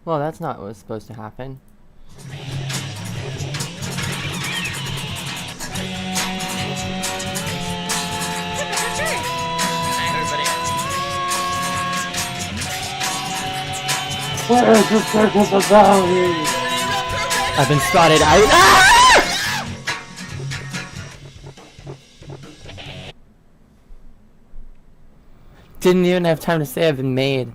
Well, that's not what was supposed to happen. Where is the circus of value? I've been spotted. Didn't even have time to say I've been made.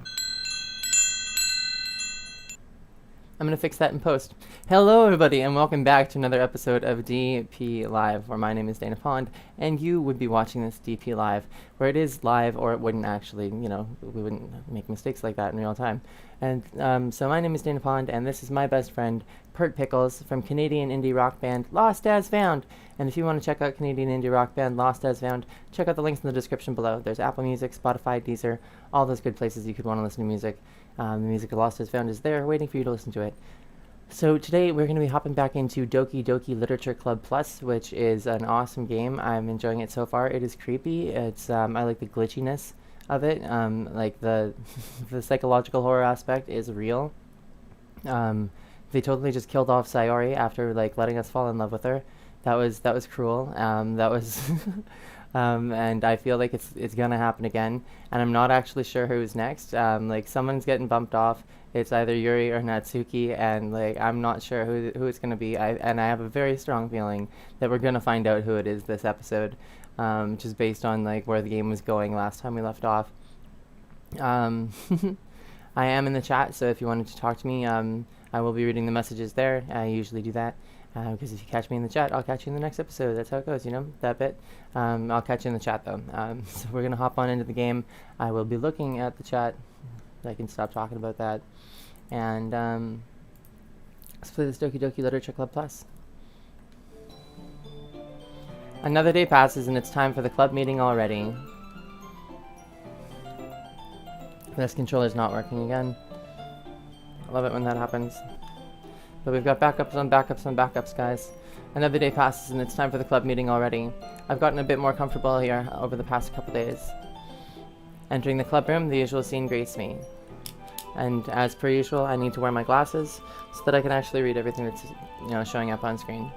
I'm gonna fix that in post. Hello everybody and welcome back to another episode of DP Live, where my name is Dana Pond and you would be watching this DP Live, where it is live, or it wouldn't actually, we wouldn't make mistakes like that in real time. And so my name is Dana Pond and this is my best friend Pert Pickles from Canadian indie rock band Lost As Found. And if you want to check out Canadian indie rock band Lost As Found, check out the links in the description below. There's Apple Music, Spotify, Deezer, all those good places you could want to listen to music. The music of Lost As Found is there waiting for you to listen to it. So today we're going to be hopping back into Doki Literature Club Plus, which is an awesome game. I'm enjoying it so far. It is creepy. It's I like the glitchiness of it. Like the the psychological horror aspect is real. They totally just killed off Sayori after like letting us fall in love with her. That was cruel. That was and I feel like it's gonna happen again. And I'm not actually sure who's next. Like someone's getting bumped off. It's either Yuri or Natsuki, and like I'm not sure who it's gonna be. I have a very strong feeling that we're gonna find out who it is this episode, just based on like where the game was going last time we left off. I am in the chat, so if you wanted to talk to me, I will be reading the messages there. I usually do that. Because if you catch me in the chat, I'll catch you in the next episode. That's how it goes, that bit. I'll catch you in the chat, though. So we're going to hop on into the game. I will be looking at the chat. I can stop talking about that. And let's play this Doki Literature Club Plus. Another day passes, and it's time for the club meeting already. This controller's not working again. I love it when that happens. But we've got backups on backups on backups, guys. Another day passes and it's time for the club meeting already. I've gotten a bit more comfortable here over the past couple days. Entering the club room, the usual scene greets me. And as per usual, I need to wear my glasses so that I can actually read everything that's showing up on screen.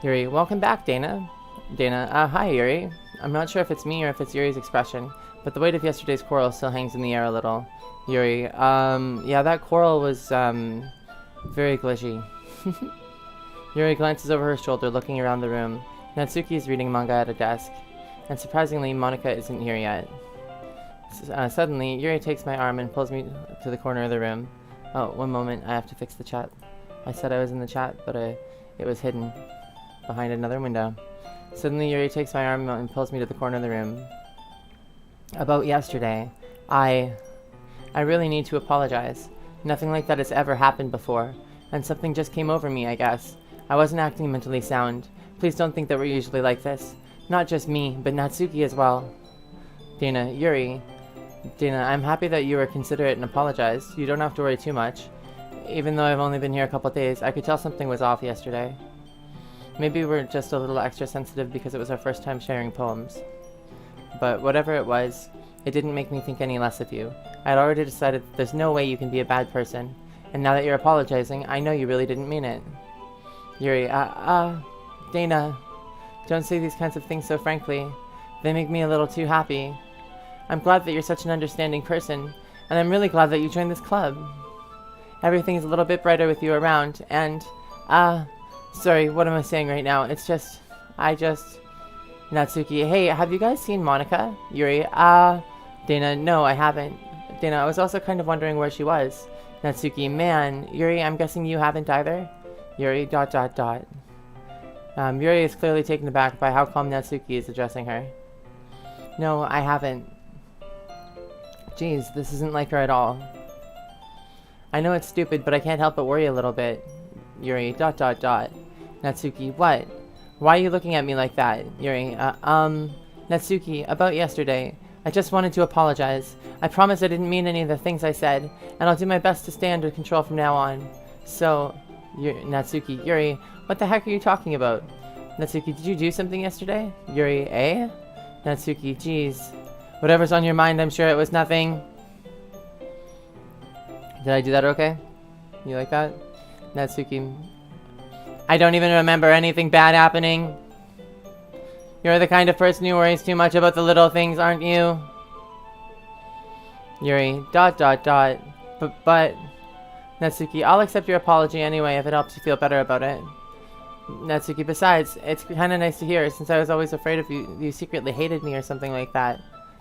Yuri, welcome back, Dana. Dana, hi Yuri. I'm not sure if it's me or if it's Yuri's expression, but the weight of yesterday's quarrel still hangs in the air a little. Yuri, yeah, that quarrel was, very glitchy. Yuri glances over her shoulder, looking around the room. Natsuki is reading manga at a desk, and surprisingly, Monika isn't here yet. Suddenly, Yuri takes my arm and pulls me to the corner of the room. Oh, one moment, I have to fix the chat. I said I was in the chat, but it was hidden behind another window. Suddenly, Yuri takes my arm and pulls me to the corner of the room. About yesterday, I really need to apologize. Nothing like that has ever happened before, and something just came over me, I guess. I wasn't acting mentally sound. Please don't think that we're usually like this. Not just me, but Natsuki as well. Dana, Yuri. Dana, I'm happy that you were considerate and apologized. You don't have to worry too much. Even though I've only been here a couple days, I could tell something was off yesterday. Maybe we're just a little extra sensitive because it was our first time sharing poems. But whatever it was, it didn't make me think any less of you. I had already decided that there's no way you can be a bad person. And now that you're apologizing, I know you really didn't mean it. Yuri, Dana, don't say these kinds of things so frankly. They make me a little too happy. I'm glad that you're such an understanding person, and I'm really glad that you joined this club. Everything is a little bit brighter with you around, and, sorry, what am I saying right now? It's just, Natsuki, hey, have you guys seen Monika? Yuri, Dana, no, I haven't. Dana, I was also kind of wondering where she was. Natsuki, man, Yuri, I'm guessing you haven't either? Yuri, ... Yuri is clearly taken aback by how calm Natsuki is addressing her. No, I haven't. Jeez, this isn't like her at all. I know it's stupid, but I can't help but worry a little bit. Yuri, ... Natsuki, what? Why are you looking at me like that? Yuri, Natsuki, about yesterday. I just wanted to apologize. I promise I didn't mean any of the things I said, and I'll do my best to stay under control from now on. So, Natsuki, Yuri, what the heck are you talking about? Natsuki, did you do something yesterday? Yuri, eh? Natsuki, geez. Whatever's on your mind, I'm sure it was nothing. Did I do that okay? You like that? Natsuki. I don't even remember anything bad happening. You're the kind of person who worries too much about the little things, aren't you? Yuri. ... But... Natsuki, I'll accept your apology anyway if it helps you feel better about it. Natsuki, besides, it's kinda nice to hear since I was always afraid of you secretly hated me or something like that.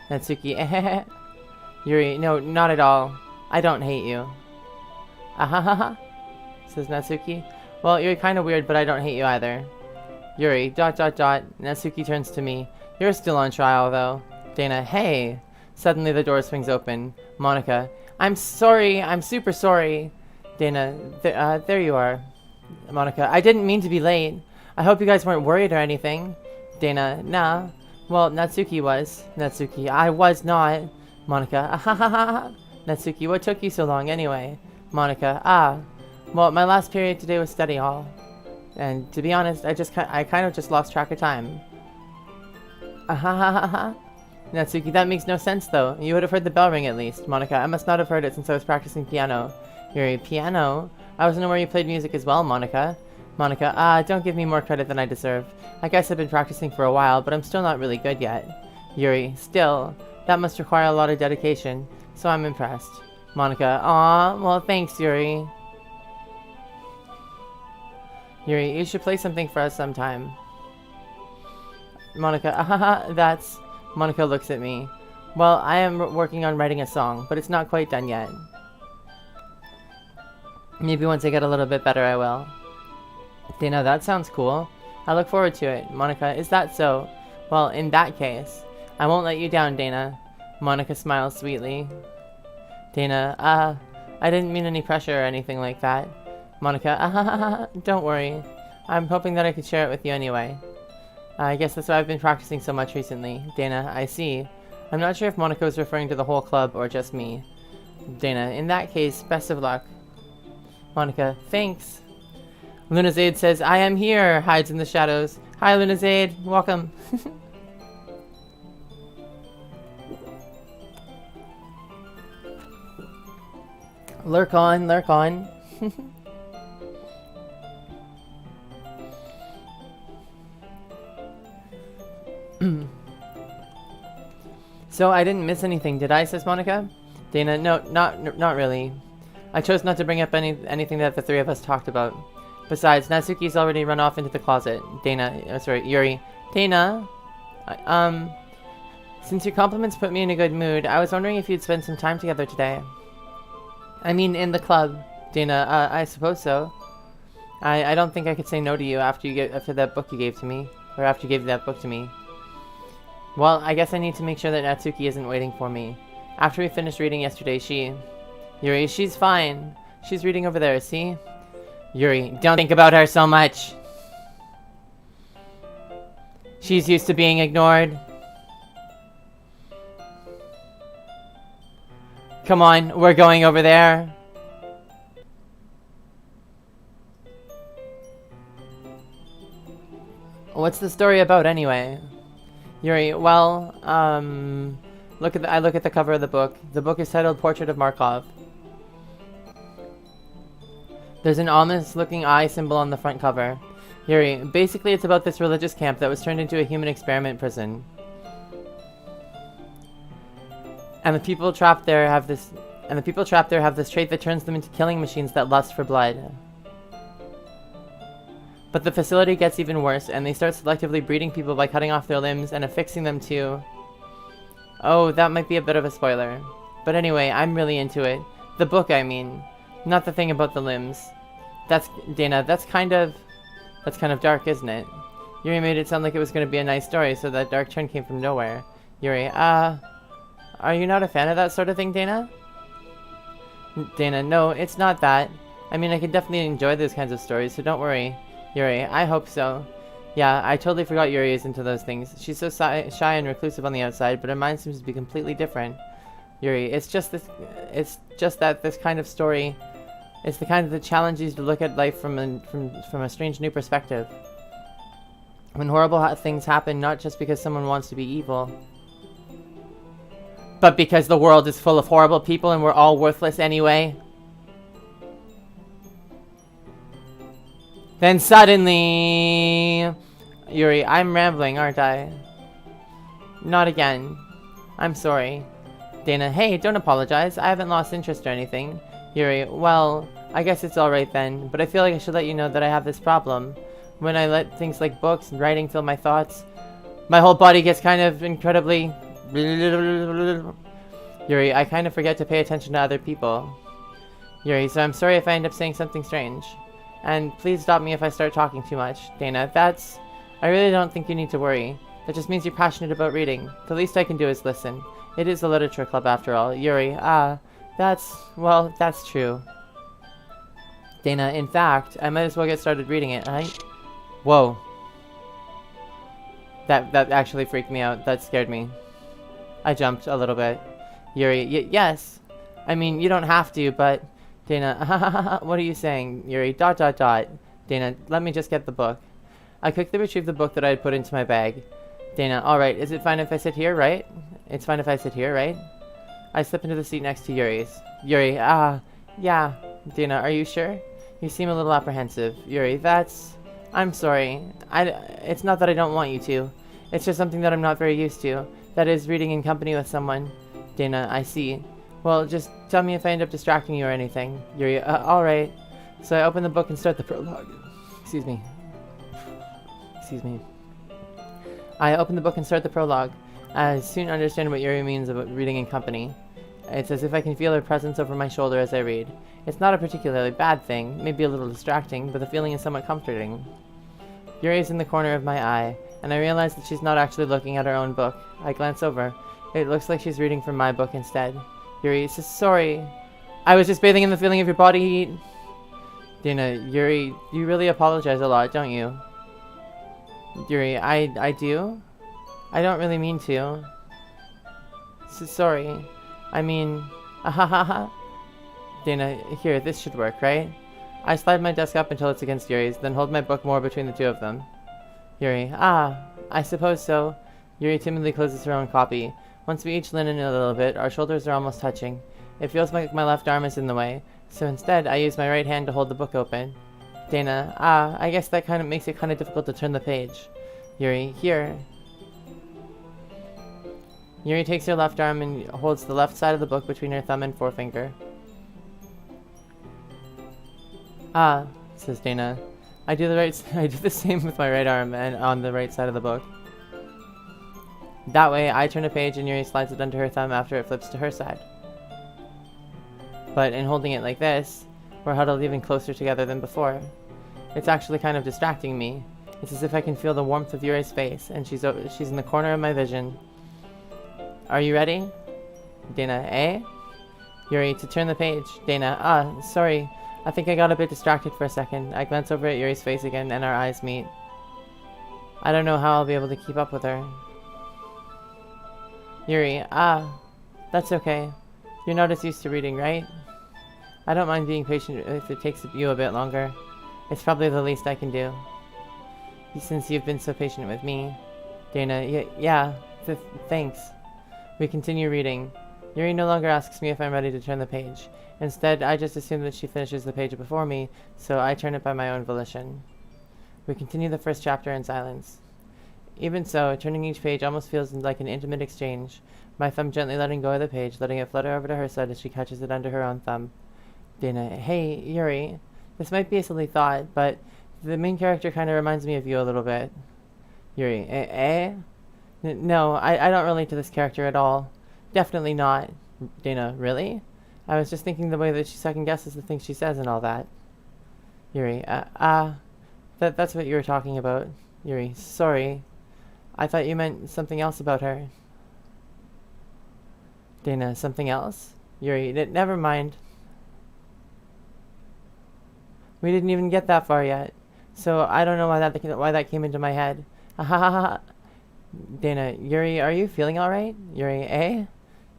Natsuki, Yuri, no, not at all. I don't hate you. Ahahaha, says Natsuki. Well, you're kinda weird, but I don't hate you either. Yuri, ... Natsuki turns to me. You're still on trial, though. Dana, hey! Suddenly the door swings open. Monika, I'm sorry, I'm super sorry. Dana, there you are. Monika, I didn't mean to be late. I hope you guys weren't worried or anything. Dana, nah. Well, Natsuki was. Natsuki, I was not. Monika, ahahaha. Natsuki, what took you so long anyway? Monika, well, my last period today was study hall. And to be honest, I kind of just lost track of time. Ahahaha. Natsuki, that makes no sense though. You would have heard the bell ring at least. Monika, I must not have heard it since I was practicing piano. Yuri, piano? I wasn't aware you played music as well, Monika. Monika, don't give me more credit than I deserve. I guess I've been practicing for a while, but I'm still not really good yet. Yuri, still. That must require a lot of dedication, so I'm impressed. Monika, aw, well thanks, Yuri. Yuri, you should play something for us sometime. Monika, ahaha, that's... Monika looks at me. Well, I am working on writing a song, but it's not quite done yet. Maybe once I get a little bit better, I will. Dana, that sounds cool. I look forward to it. Monika, is that so? Well, in that case, I won't let you down, Dana. Monika smiles sweetly. Dana, I didn't mean any pressure or anything like that. Monika, don't worry. I'm hoping that I could share it with you anyway. I guess that's why I've been practicing so much recently. Dana, I see. I'm not sure if Monika was referring to the whole club or just me. Dana, in that case, best of luck. Monika, thanks. Lunazade says, I am here, hides in the shadows. Hi, Lunazade, welcome. Lurk on, lurk on. So I didn't miss anything, did I? Says Monika. Dana, no, not really. I chose not to bring up anything that the three of us talked about. Besides, Natsuki's already run off into the closet. Dana, sorry, Yuri. Dana, since your compliments put me in a good mood, I was wondering if you'd spend some time together today. I mean, in the club. Dana, I suppose so. I don't think I could say no to you after that book you gave to me, or after you gave that book to me. Well, I guess I need to make sure that Natsuki isn't waiting for me. After we finished reading yesterday, Yuri, she's fine. She's reading over there, see? Yuri, don't think about her so much. She's used to being ignored. Come on, we're going over there. What's the story about anyway? Yuri, well, I look at the cover of the book. The book is titled Portrait of Markov. There's an ominous-looking eye symbol on the front cover. Yuri, basically it's about this religious camp that was turned into a human experiment prison. And the people trapped there have this trait that turns them into killing machines that lust for blood. But the facility gets even worse, and they start selectively breeding people by cutting off their limbs and affixing them to... Oh, that might be a bit of a spoiler. But anyway, I'm really into it. The book, I mean. Not the thing about the limbs. Dana, that's kind of dark, isn't it? Yuri made it sound like it was going to be a nice story, so that dark turn came from nowhere. Yuri, are you not a fan of that sort of thing, Dana? Dana, no, it's not that. I mean, I can definitely enjoy those kinds of stories, so don't worry. Yuri, I hope so. Yeah, I totally forgot Yuri is into those things. She's so shy and reclusive on the outside, but her mind seems to be completely different. Yuri, it's just that this kind of story, it's the kind of that challenges you to look at life from a strange new perspective. When horrible things happen, not just because someone wants to be evil. But because the world is full of horrible people and we're all worthless anyway? Then suddenly... Yuri, I'm rambling, aren't I? Not again. I'm sorry. Danna, hey, don't apologize. I haven't lost interest or anything. Yuri, well, I guess it's alright then, but I feel like I should let you know that I have this problem. When I let things like books and writing fill my thoughts, my whole body gets kind of incredibly... Yuri, I kind of forget to pay attention to other people. Yuri, so I'm sorry if I end up saying something strange. And please stop me if I start talking too much. Danna, that's... I really don't think you need to worry. That just means you're passionate about reading. The least I can do is listen. It is a literature club after all. Yuri, well, that's true. Danna, in fact, I might as well get started reading it, right? Whoa. That actually freaked me out. That scared me. I jumped a little bit. Yuri, yes. I mean, you don't have to, but... Danna, what are you saying? Yuri, ... Danna, let me just get the book. I quickly retrieved the book that I had put into my bag. Danna, alright, is it fine if I sit here, right? It's fine if I sit here, right? I slip into the seat next to Yuri's. Yuri, yeah. Danna, are you sure? You seem a little apprehensive. Yuri, I'm sorry. It's not that I don't want you to. It's just something that I'm not very used to. That is, reading in company with someone. Danna, I see. Well, just tell me if I end up distracting you or anything. Yuri, alright. So I open the book and start the prologue. Excuse me. I open the book and start the prologue. I soon understand what Yuri means about reading in company. It's as if I can feel her presence over my shoulder as I read. It's not a particularly bad thing, maybe a little distracting, but the feeling is somewhat comforting. Yuri is in the corner of my eye, and I realize that she's not actually looking at her own book. I glance over. It looks like she's reading from my book instead. Yuri says, sorry. I was just bathing in the feeling of your body heat. Danna, Yuri, you really apologize a lot, don't you? Yuri, I do? I don't really mean to. Sorry. I mean, ahahaha. Danna, here, this should work, right? I slide my desk up until it's against Yuri's, then hold my book more between the two of them. Yuri, I suppose so. Yuri timidly closes her own copy. Once we each lean in a little bit, our shoulders are almost touching. It feels like my left arm is in the way, so instead I use my right hand to hold the book open. Danna, I guess that kind of makes it kind of difficult to turn the page. Yuri, here. Yuri takes her left arm and holds the left side of the book between her thumb and forefinger. Says Danna. I do the same with my right arm and on the right side of the book. That way, I turn a page and Yuri slides it under her thumb after it flips to her side. But in holding it like this, we're huddled even closer together than before. It's actually kind of distracting me. It's as if I can feel the warmth of Yuri's face, and she's in the corner of my vision. Are you ready? Danna, Yuri, to turn the page. Danna, sorry. I think I got a bit distracted for a second. I glance over at Yuri's face again, and our eyes meet. I don't know how I'll be able to keep up with her. Yuri, that's okay. You're not as used to reading, right? I don't mind being patient if it takes you a bit longer. It's probably the least I can do. Since you've been so patient with me. Danna, yeah, thanks. We continue reading. Yuri no longer asks me if I'm ready to turn the page. Instead, I just assume that she finishes the page before me, so I turn it by my own volition. We continue the first chapter in silence. Even so, turning each page almost feels like an intimate exchange, my thumb gently letting go of the page, letting it flutter over to her side as she catches it under her own thumb. Danna, hey, Yuri. This might be a silly thought, but the main character kind of reminds me of you a little bit. Yuri, No, I don't relate to this character at all. Definitely not. Danna, really? I was just thinking the way that she second-guesses the things she says and all that. Yuri, that's what you were talking about. Yuri, sorry. I thought you meant something else about her. Danna, something else? Yuri, never mind. We didn't even get that far yet, so I don't know why that came into my head. Ahahaha. Danna, Yuri, are you feeling alright? Yuri,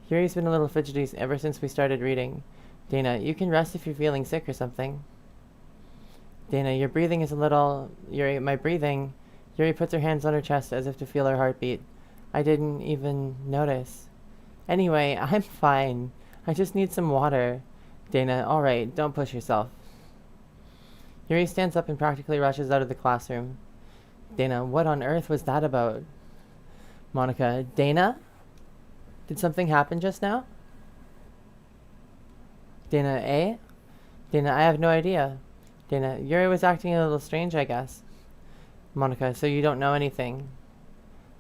Yuri's been a little fidgety ever since we started reading. Danna, you can rest if you're feeling sick or something. Danna, your breathing is a little... Yuri, my breathing... Yuri puts her hands on her chest as if to feel her heartbeat. I didn't even notice. Anyway, I'm fine. I just need some water. Dana, alright, don't push yourself. Yuri stands up and practically rushes out of the classroom. Dana, what on earth was that about? Monika, Dana? Did something happen just now? Dana, eh? Dana, I have no idea. Dana, Yuri was acting a little strange, I guess. Monika, so you don't know anything?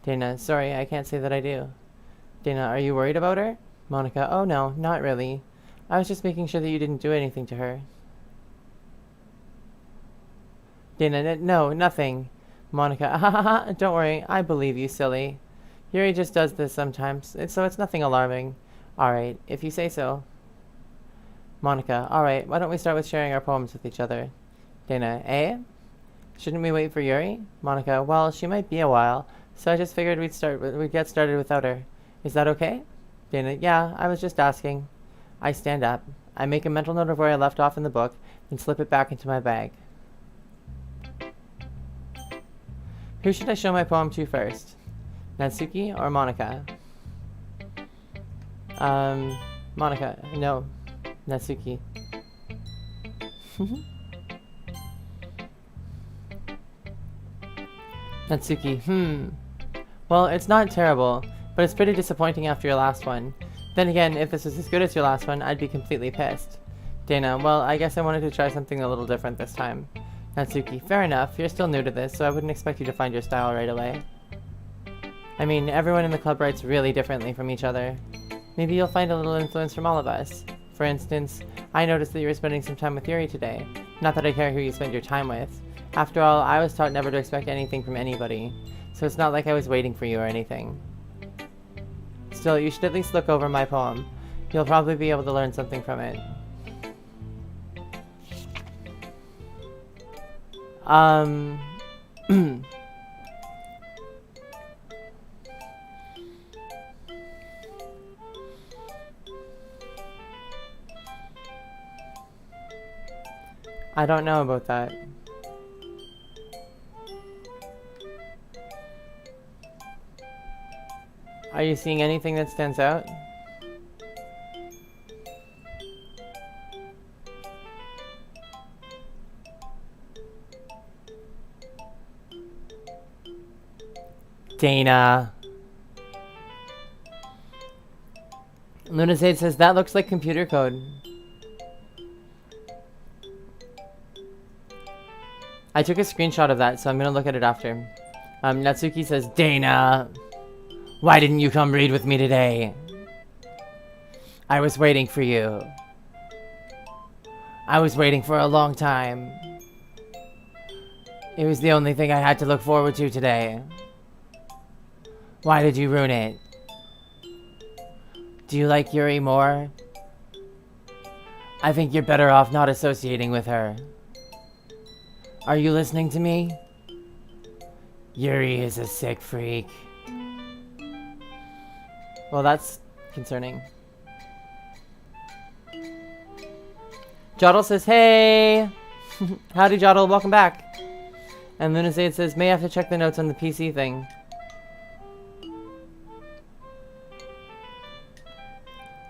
Dana, sorry, I can't say that I do. Dana, are you worried about her? Monika, oh no, not really. I was just making sure that you didn't do anything to her. Dana, no, nothing. Monika, ha ha ha, don't worry, I believe you, silly. Yuri just does this sometimes, so it's nothing alarming. Alright, if you say so. Monika, alright, why don't we start with sharing our poems with each other? Dana, eh? Shouldn't we wait for Yuri? Monika, well, she might be a while, so I just figured we'd get started without her. Is that okay? Dana, yeah, I was just asking. I stand up. I make a mental note of where I left off in the book, and slip it back into my bag. Who should I show my poem to first? Natsuki or Monika? Monika. No. Natsuki. Natsuki. Well, it's not terrible, but it's pretty disappointing after your last one. Then again, if this was as good as your last one, I'd be completely pissed. Dana, well, I guess I wanted to try something a little different this time. Natsuki, fair enough. You're still new to this, so I wouldn't expect you to find your style right away. I mean, everyone in the club writes really differently from each other. Maybe you'll find a little influence from all of us. For instance, I noticed that you were spending some time with Yuri today. Not that I care who you spend your time with. After all, I was taught never to expect anything from anybody, so it's not like I was waiting for you or anything. Still, you should at least look over my poem. You'll probably be able to learn something from it. I don't know about that. Are you seeing anything that stands out? Dana. Lunazade says, that looks like computer code. I took a screenshot of that, so I'm gonna look at it after. Natsuki says, Dana! Why didn't you come read with me today? I was waiting for you. I was waiting for a long time. It was the only thing I had to look forward to today. Why did you ruin it? Do you like Yuri more? I think you're better off not associating with her. Are you listening to me? Yuri is a sick freak. Well, that's concerning. Jottle says, hey! Howdy, Jottle, welcome back. And Lunazade says, may have to check the notes on the PC thing.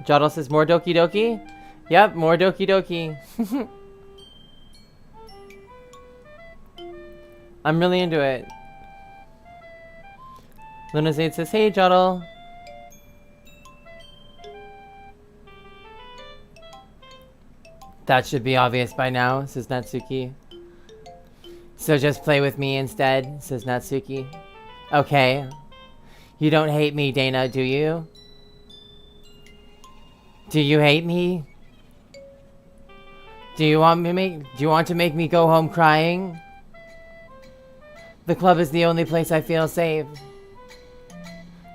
Jottle says, more Doki Doki? Yep, more Doki Doki. I'm really into it. Lunazade says, hey, Jottle. That should be obvious by now, says Natsuki. So just play with me instead, says Natsuki. Okay. You don't hate me, Dana, do you? Do you hate me? Do you want to make me go home crying? The club is the only place I feel safe.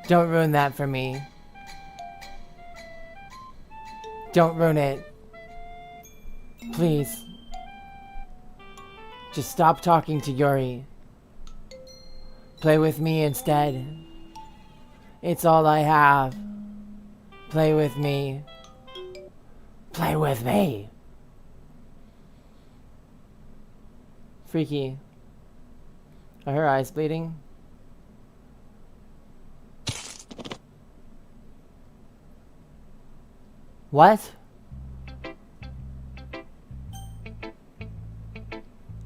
Don't ruin that for me. Don't ruin it. Please. Just stop talking to Yuri. Play with me instead. It's all I have. Play with me. Play with me. Freaky. Are her eyes bleeding? What?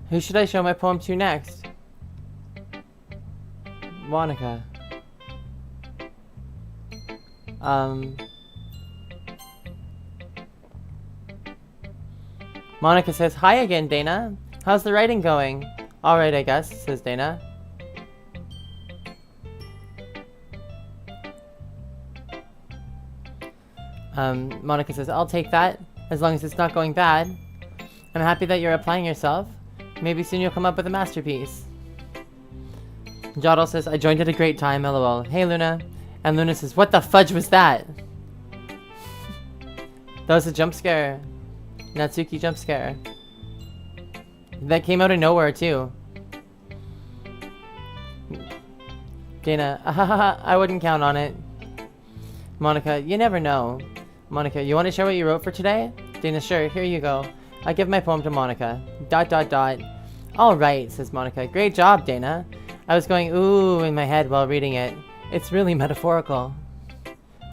Who should I show my poem to next? Monika. Monika says, "Hi again, Danna. How's the writing going?" "Alright, I guess," says Danna. Monika says, "I'll take that, as long as it's not going bad. I'm happy that you're applying yourself. Maybe soon you'll come up with a masterpiece." Jotl says, "I joined at a great time, lol. Hey, Luna." And Luna says, "What the fudge was that?" That was a jump scare. Natsuki jump scare. That came out of nowhere, too. Danna, ahaha, I wouldn't count on it. Monika, you never know. Monika, you want to share what you wrote for today? Danna, sure, here you go. I give my poem to Monika. ... Alright, says Monika. Great job, Danna. I was going ooh in my head while reading it. It's really metaphorical.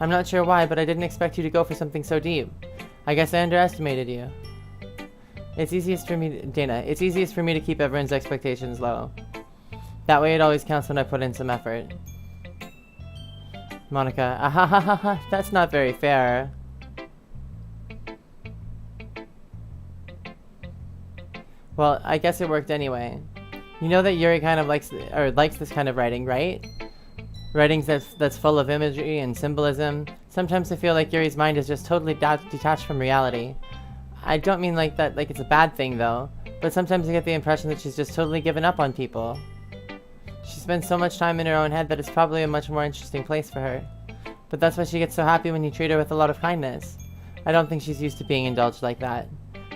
I'm not sure why, but I didn't expect you to go for something so deep. I guess I underestimated you. It's easiest for me, Danna, it's easiest for me to keep everyone's expectations low. That way it always counts when I put in some effort. Monika, ahahaha, that's not very fair. Well, I guess it worked anyway. You know that Yuri kind of likes this kind of writing, right? Writing that's full of imagery and symbolism. Sometimes I feel like Yuri's mind is just totally detached from reality. I don't mean like that, like it's a bad thing though, but sometimes I get the impression that she's just totally given up on people. She spends so much time in her own head that it's probably a much more interesting place for her. But that's why she gets so happy when you treat her with a lot of kindness. I don't think she's used to being indulged like that.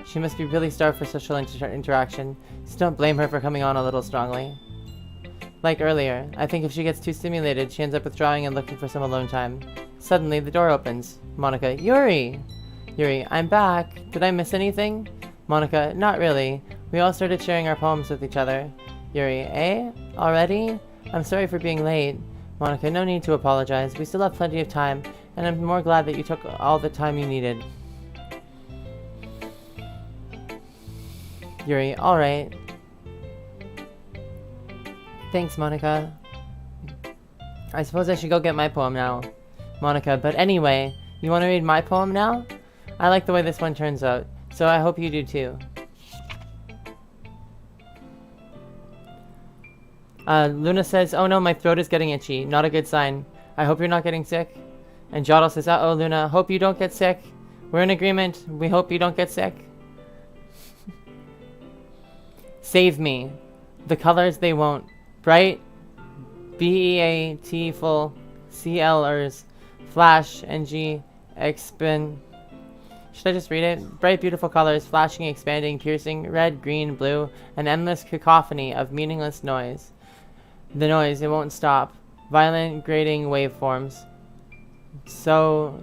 She must be really starved for social interaction, so don't blame her for coming on a little strongly. Like earlier, I think if she gets too stimulated, she ends up withdrawing and looking for some alone time. Suddenly, the door opens. Monika, Yuri! Yuri, I'm back. Did I miss anything? Monika, not really. We all started sharing our poems with each other. Yuri, eh? Already? I'm sorry for being late. Monika, no need to apologize. We still have plenty of time, and I'm more glad that you took all the time you needed. Yuri, alright. Thanks, Monika. I suppose I should go get my poem now. Monika, but anyway, you want to read my poem now? I like the way this one turns out, so I hope you do too. Luna says, "Oh no, my throat is getting itchy. Not a good sign. I hope you're not getting sick." And Jotl says, "Uh-oh, Luna, hope you don't get sick. We're in agreement. We hope you don't get sick." Save me. The colors they won't. Bright, BEAT full, CLers, flash, NG, expand. Should I just read it? Bright, beautiful colors, flashing, expanding, piercing, red, green, blue, an endless cacophony of meaningless noise. The noise, it won't stop. Violent, grating waveforms. So,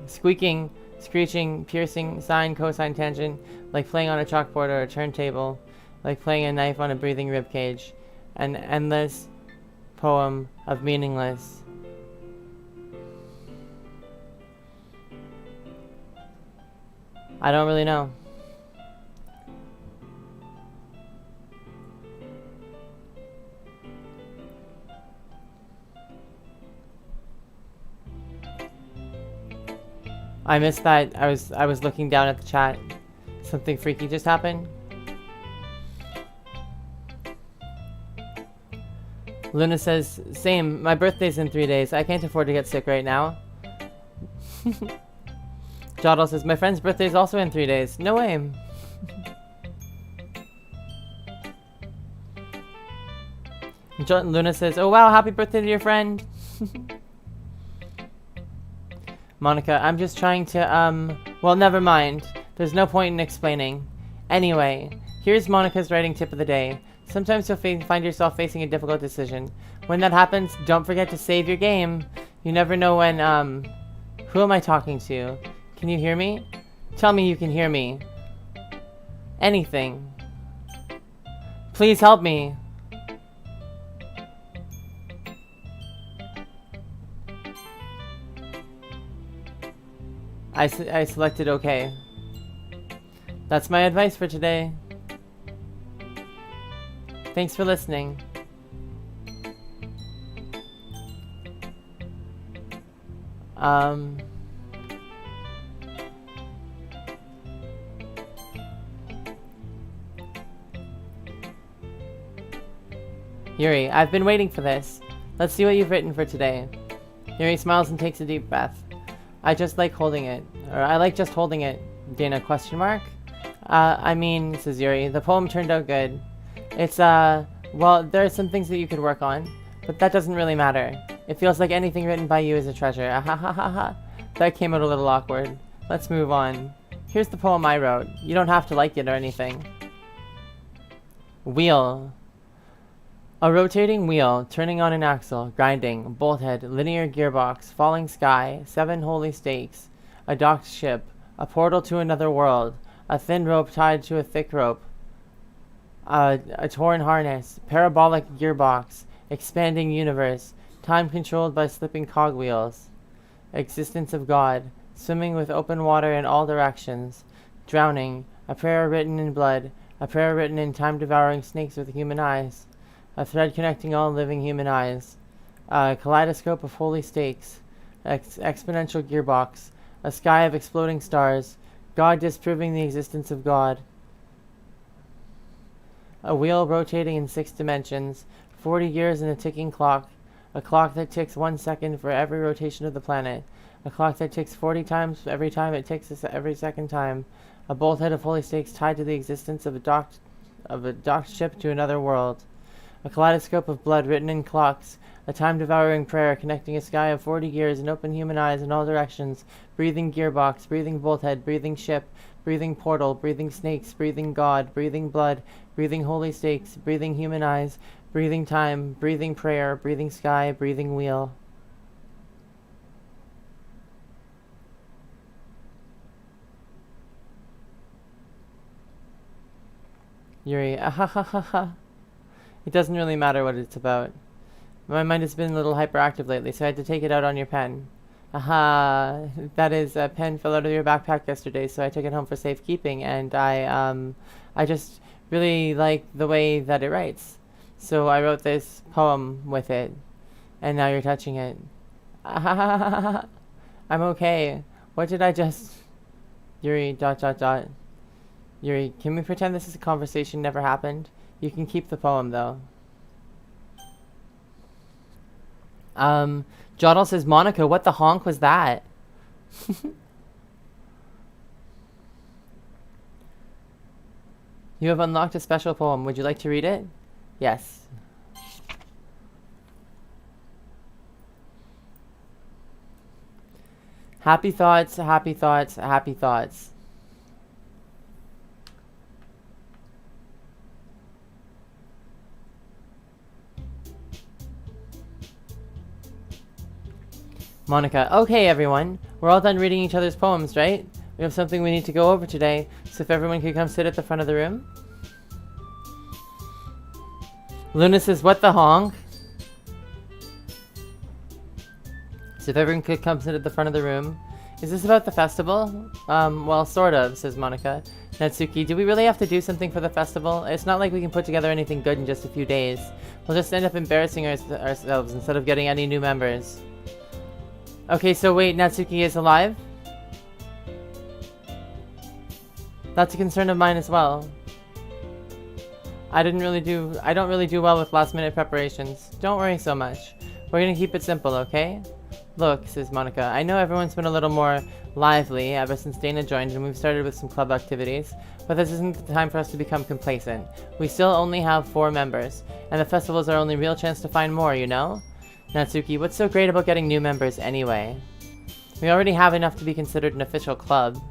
squeaking, screeching, piercing, sine, cosine, tangent, like playing on a chalkboard or a turntable, like playing a knife on a breathing ribcage. An endless poem of meaningless. I don't really know. I missed that. I was looking down at the chat. Something freaky just happened. Luna says, "Same. My birthday's in 3 days. I can't afford to get sick right now." Jotl says, "My friend's birthday's also in 3 days. No way." Luna says, "Oh wow, happy birthday to your friend." Monika, I'm just trying to, well, never mind. There's no point in explaining. Anyway, here's Monika's writing tip of the day. Sometimes you'll find yourself facing a difficult decision. When that happens, don't forget to save your game. You never know when, who am I talking to? Can you hear me? Tell me you can hear me. Anything. Please help me. I selected okay. That's my advice for today. Thanks for listening. Yuri, I've been waiting for this. Let's see what you've written for today. Yuri smiles and takes a deep breath. I just like holding it. Or I like just holding it. Dana, question mark? I mean, says Yuri, the poem turned out good. It's, well, there are some things that you could work on, but that doesn't really matter. It feels like anything written by you is a treasure. Ahahaha. That came out a little awkward. Let's move on. Here's the poem I wrote. You don't have to like it or anything. Wheel. A rotating wheel, turning on an axle, grinding, bolt head, linear gearbox, falling sky, 7 holy stakes, a docked ship, a portal to another world, a thin rope tied to a thick rope, a torn harness, parabolic gearbox, expanding universe, time controlled by slipping cogwheels, existence of God, swimming with open water in all directions, drowning, a prayer written in blood, a prayer written in time-devouring snakes with human eyes, a thread connecting all living human eyes, a kaleidoscope of holy stakes, exponential gearbox, a sky of exploding stars, God disproving the existence of God, a wheel rotating in 6 dimensions, 40 years in a ticking clock, a clock that ticks 1 second for every rotation of the planet, a clock that ticks 40 times every time it ticks every second time, a bolt head of holy stakes tied to the existence of a docked ship to another world, a kaleidoscope of blood written in clocks, a time-devouring prayer connecting a sky of 40 years and open human eyes in all directions, breathing gearbox, breathing bolt head, breathing ship, breathing portal, breathing snakes, breathing God, breathing blood, breathing holy stakes, breathing human eyes, breathing time, breathing prayer, breathing sky, breathing wheel. Yuri, ahahaha. It doesn't really matter what it's about. My mind has been a little hyperactive lately, so I had to take it out on your pen. Aha, that is, a pen fell out of your backpack yesterday, so I took it home for safekeeping, and I just really like the way that it writes. So I wrote this poem with it, and now you're touching it. I'm okay. What did I just... Yuri, ... Yuri, can we pretend this is a conversation never happened? You can keep the poem, though. Jodl says, Monika, what the honk was that? You have unlocked a special poem. Would you like to read it? Yes. Happy thoughts, happy thoughts, happy thoughts. Monika, okay everyone, we're all done reading each other's poems, right? We have something we need to go over today, so if everyone could come sit at the front of the room. Luna says, what the honk? So if everyone could come sit at the front of the room. Is this about the festival? Well, sort of, says Monika. Natsuki, do we really have to do something for the festival? It's not like we can put together anything good in just a few days. We'll just end up embarrassing ourselves instead of getting any new members. Okay, so wait, Natsuki is alive? That's a concern of mine as well. I don't really do well with last minute preparations. Don't worry so much. We're gonna keep it simple, okay? Look, says Monika, I know everyone's been a little more lively ever since Dana joined and we've started with some club activities, but this isn't the time for us to become complacent. We still only have 4 members, and the festival is our only real chance to find more, you know? Natsuki, what's so great about getting new members anyway? We already have enough to be considered an official club.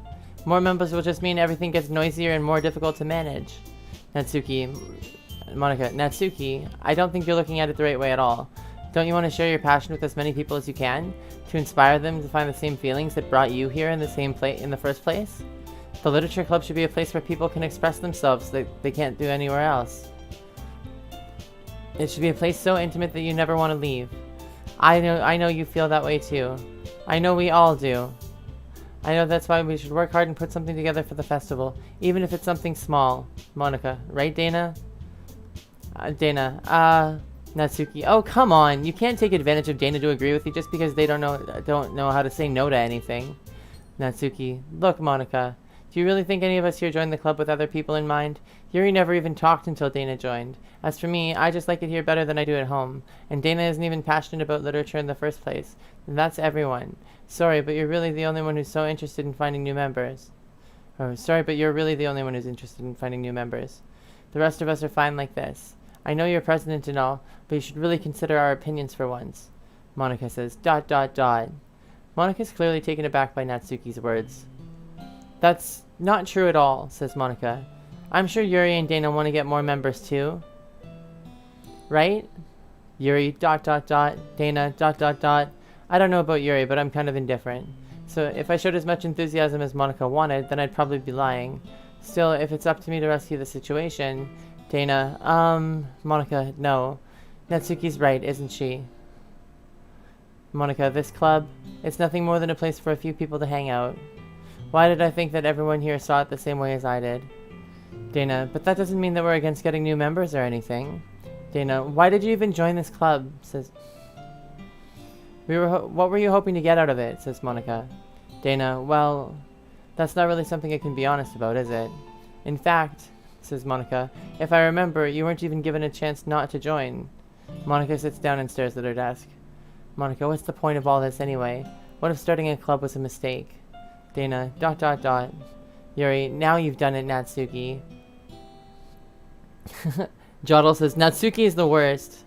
More members will just mean everything gets noisier and more difficult to manage. Natsuki, Monika, Natsuki, I don't think you're looking at it the right way at all. Don't you want to share your passion with as many people as you can? To inspire them to find the same feelings that brought you here in the first place? The literature club should be a place where people can express themselves that they can't do anywhere else. It should be a place so intimate that you never want to leave. I know you feel that way too. I know we all do. I know that's why we should work hard and put something together for the festival, even if it's something small. Monika, right, Dana? Natsuki. Oh, come on! You can't take advantage of Dana to agree with you just because they don't know how to say no to anything. Natsuki, look, Monika. Do you really think any of us here joined the club with other people in mind? Yuri never even talked until Dana joined. As for me, I just like it here better than I do at home. And Dana isn't even passionate about literature in the first place. And that's everyone. Sorry, but you're really the only one who's so interested in finding new members. Oh, sorry, but you're really the only one who's interested in finding new members. The rest of us are fine like this. I know you're president and all, but you should really consider our opinions for once. Monika says, ... Monika's clearly taken aback by Natsuki's words. That's not true at all, says Monika. I'm sure Yuri and Dana want to get more members too. Right? Yuri ... Dana ... I don't know about Yuri, but I'm kind of indifferent. So if I showed as much enthusiasm as Monika wanted, then I'd probably be lying. Still, if it's up to me to rescue the situation... Dana, Monika, no. Natsuki's right, isn't she? Monika, this club, it's nothing more than a place for a few people to hang out. Why did I think that everyone here saw it the same way as I did? Dana, but that doesn't mean that we're against getting new members or anything. Dana, why did you even join this club? Says... What were you hoping to get out of it? Says Monika. Dana, well, that's not really something I can be honest about, is it? In fact, says Monika, if I remember, you weren't even given a chance not to join. Monika sits down and stares at her desk. Monika, what's the point of all this anyway? What if starting a club was a mistake? Dana, ... Yuri, now you've done it, Natsuki. Jotl says, Natsuki is the worst.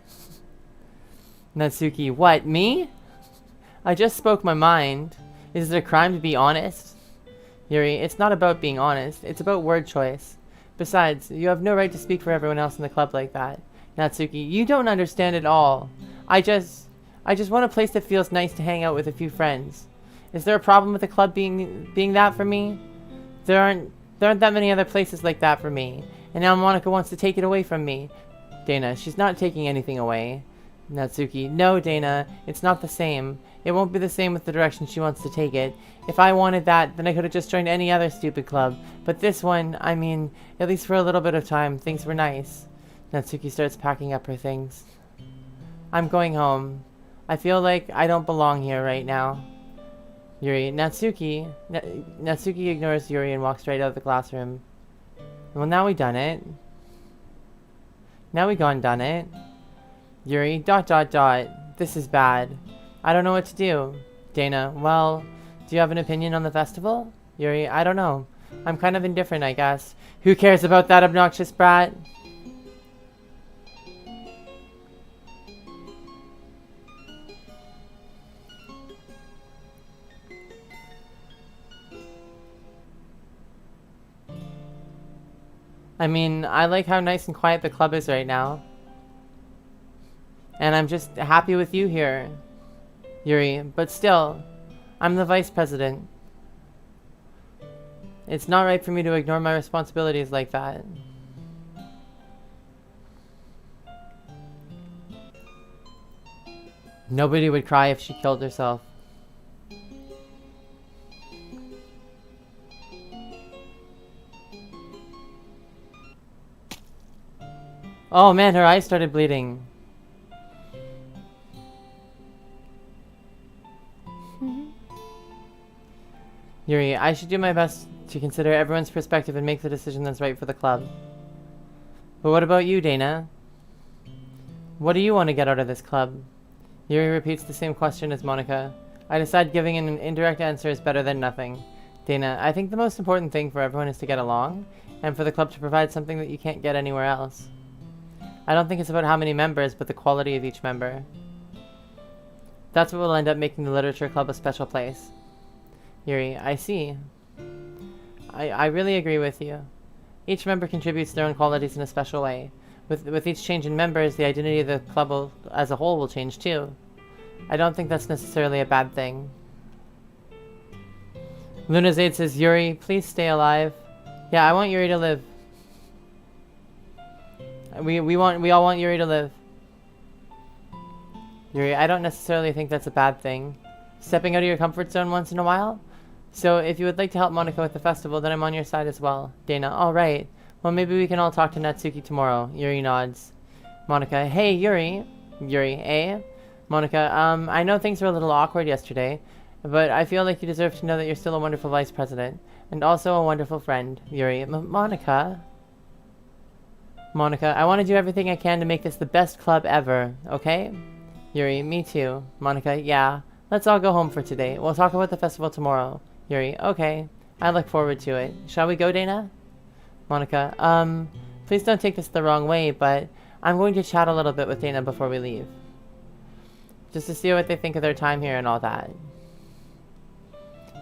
Natsuki, what, me? I just spoke my mind. Is it a crime to be honest? Yuri, it's not about being honest. It's about word choice. Besides, you have no right to speak for everyone else in the club like that. Natsuki, you don't understand at all. I just want a place that feels nice to hang out with a few friends. Is there a problem with the club being that for me? There aren't that many other places like that for me. And now Monika wants to take it away from me. Dana, she's not taking anything away. Natsuki, no, Dana, it's not the same. It won't be the same with the direction she wants to take it. If I wanted that, then I could have just joined any other stupid club. But this one, I mean, at least for a little bit of time, things were nice. Natsuki starts packing up her things. I'm going home. I feel like I don't belong here right now. Yuri, Natsuki ignores Yuri and walks right out of the classroom. Well, now we done it. Now we gone done it. Yuri, ... This is bad. I don't know what to do. Dana, well, do you have an opinion on the festival? Yuri, I don't know. I'm kind of indifferent, I guess. Who cares about that obnoxious brat? I mean, I like how nice and quiet the club is right now. And I'm just happy with you here, Yuri. But still, I'm the vice president. It's not right for me to ignore my responsibilities like that. Nobody would cry if she killed herself. Oh man, her eyes started bleeding. Yuri, I should do my best to consider everyone's perspective and make the decision that's right for the club. But what about you, Dana? What do you want to get out of this club? Yuri repeats the same question as Monika. I decide giving an indirect answer is better than nothing. Dana, I think the most important thing for everyone is to get along, and for the club to provide something that you can't get anywhere else. I don't think it's about how many members, but the quality of each member. That's what will end up making the literature club a special place. Yuri, I see. I really agree with you. Each member contributes their own qualities in a special way. With each change in members, the identity of the club as a whole will change too. I don't think that's necessarily a bad thing. Luna Zaid says, Yuri, please stay alive. Yeah, I want Yuri to live. We all want Yuri to live. Yuri, I don't necessarily think that's a bad thing. Stepping out of your comfort zone once in a while? So if you would like to help Monika with the festival, then I'm on your side as well. Dana, alright. Well, maybe we can all talk to Natsuki tomorrow. Yuri nods. Monika, hey, Yuri. Yuri, eh? Monika, I know things were a little awkward yesterday, but I feel like you deserve to know that you're still a wonderful vice president, and also a wonderful friend. Yuri, Monika. Monika, I want to do everything I can to make this the best club ever, okay? Yuri, me too. Monika, yeah. Let's all go home for today. We'll talk about the festival tomorrow. Yuri, okay. I look forward to it. Shall we go, Dana? Monika, please don't take this the wrong way, but I'm going to chat a little bit with Dana before we leave. Just to see what they think of their time here and all that.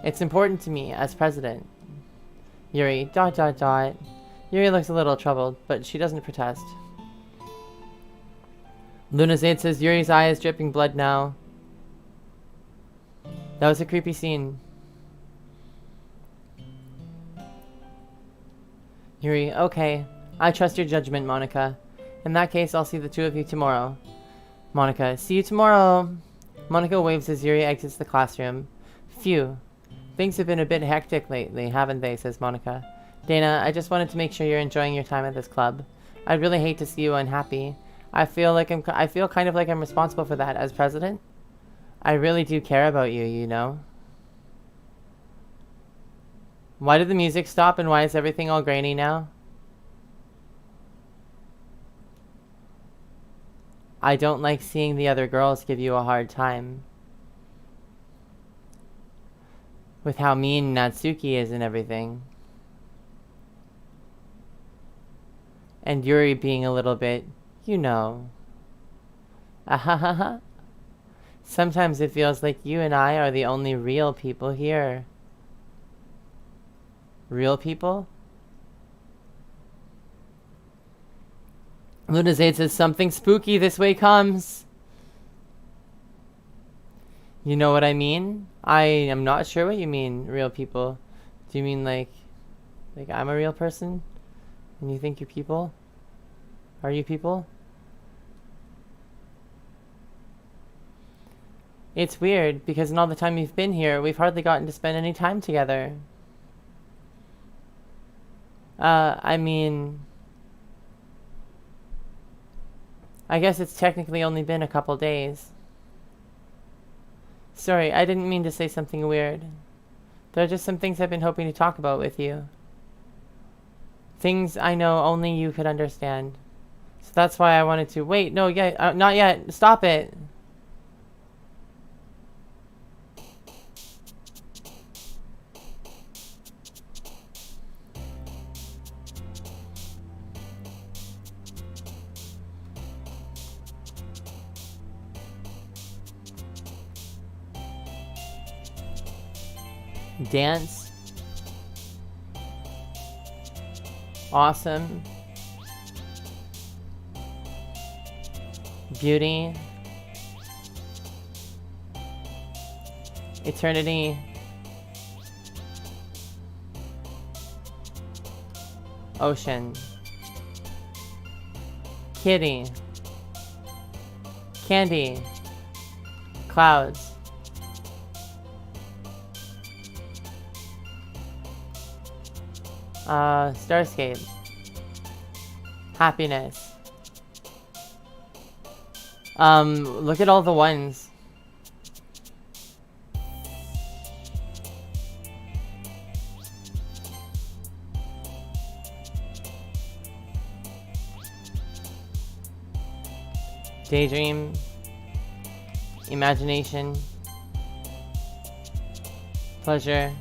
It's important to me as president. Yuri, ... Yuri looks a little troubled, but she doesn't protest. Lunazade says Yuri's eye is dripping blood now. That was a creepy scene. Yuri, okay. I trust your judgment, Monika. In that case, I'll see the two of you tomorrow. Monika, see you tomorrow. Monika waves as Yuri exits the classroom. Phew. Things have been a bit hectic lately, haven't they, says Monika. Dana, I just wanted to make sure you're enjoying your time at this club. I'd really hate to see you unhappy. I feel kind of like I'm responsible for that as president. I really do care about you, you know. Why did the music stop and why is everything all grainy now? I don't like seeing the other girls give you a hard time. With how mean Natsuki is and everything. And Yuri being a little bit, you know. Ahahaha. Sometimes it feels like you and I are the only real people here. Real people? Lunazade says something spooky this way comes. You know what I mean? I am not sure what you mean, real people. Do you mean like I'm a real person? And you think you're people? Are you people? It's weird, because in all the time you've been here, we've hardly gotten to spend any time together. I mean... I guess it's technically only been a couple days. Sorry, I didn't mean to say something weird. There are just some things I've been hoping to talk about with you. Things I know only you could understand. So that's why I wanted to... Wait, no, yeah, not yet. Stop it. Dance. Awesome. Beauty. Eternity. Ocean. Kitty. Candy. Clouds. Starscape. Happiness. Look at all the ones. Daydream. Imagination. Pleasure.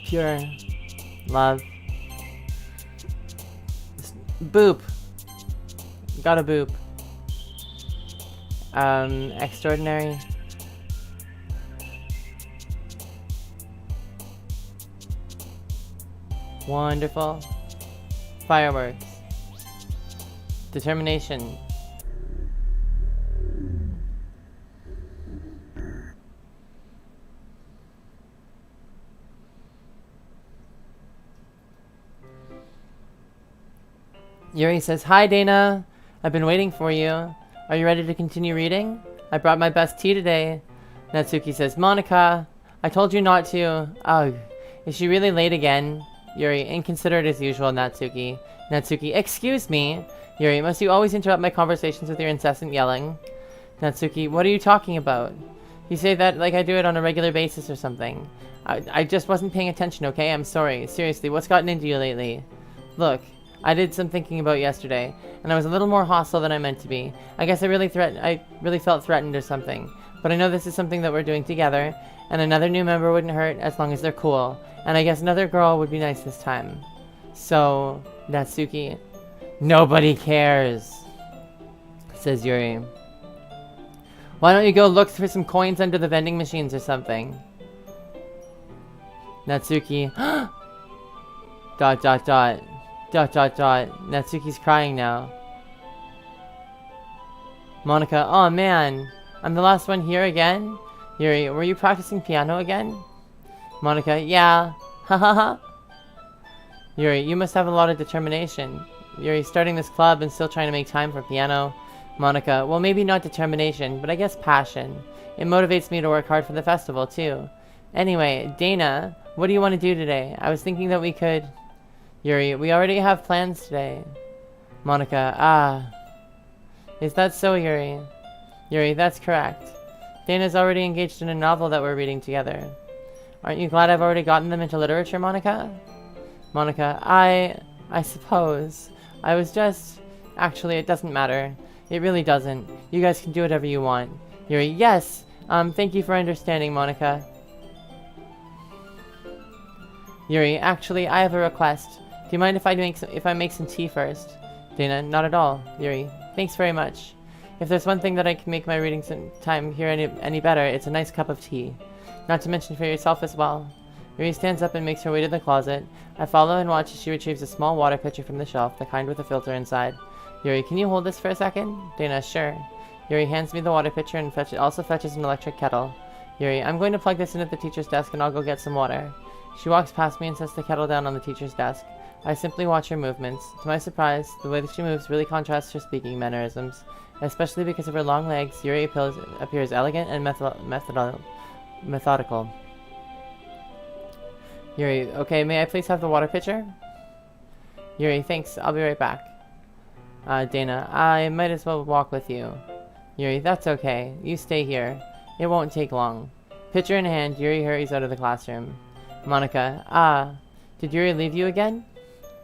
Pure. Love. Boop. Got a boop. Extraordinary. Wonderful. Fireworks. Determination. Yuri says, "Hi, Dana. I've been waiting for you. Are you ready to continue reading?" I brought my best tea today. Natsuki says, Monika, I told you not to. Ugh. Is she really late again? Yuri, inconsiderate as usual, Natsuki. Natsuki, excuse me. Yuri, must you always interrupt my conversations with your incessant yelling? Natsuki, what are you talking about? You say that like I do it on a regular basis or something. I just wasn't paying attention, okay? I'm sorry. Seriously, what's gotten into you lately? Look, I did some thinking about yesterday, and I was a little more hostile than I meant to be. I guess I really felt threatened or something. But I know this is something that we're doing together, and another new member wouldn't hurt as long as they're cool. And I guess another girl would be nice this time. So, Natsuki, nobody cares, says Yuri. Why don't you go look for some coins under the vending machines or something? Natsuki, ... Natsuki's crying now. Monika, oh man, I'm the last one here again? Yuri, were you practicing piano again? Monika, yeah, hahaha. Yuri, you must have a lot of determination. Yuri, starting this club and still trying to make time for piano. Monika, well maybe not determination, but I guess passion. It motivates me to work hard for the festival too. Anyway, Dana, what do you want to do today? I was thinking that we could... Yuri, we already have plans today. Monika, ah. Is that so, Yuri? Yuri, that's correct. Dana's already engaged in a novel that we're reading together. Aren't you glad I've already gotten them into literature, Monika? Monika, I suppose. I was just... Actually, it doesn't matter. It really doesn't. You guys can do whatever you want. Yuri, yes! Thank you for understanding, Monika. Yuri, actually, I have a request. Do you mind if I make some tea first? Dana, not at all. Yuri, thanks very much. If there's one thing that I can make my reading time here any better, it's a nice cup of tea. Not to mention for yourself as well. Yuri stands up and makes her way to the closet. I follow and watch as she retrieves a small water pitcher from the shelf, the kind with a filter inside. Yuri, can you hold this for a second? Dana, sure. Yuri hands me the water pitcher and also fetches an electric kettle. Yuri, I'm going to plug this in at the teacher's desk and I'll go get some water. She walks past me and sets the kettle down on the teacher's desk. I simply watch her movements. To my surprise, the way that she moves really contrasts her speaking mannerisms. Especially because of her long legs, Yuri appears elegant and methodical. Yuri, okay, may I please have the water pitcher? Yuri, thanks, I'll be right back. Dana, I might as well walk with you. Yuri, that's okay. You stay here. It won't take long. Pitcher in hand, Yuri hurries out of the classroom. Monika, did Yuri leave you again?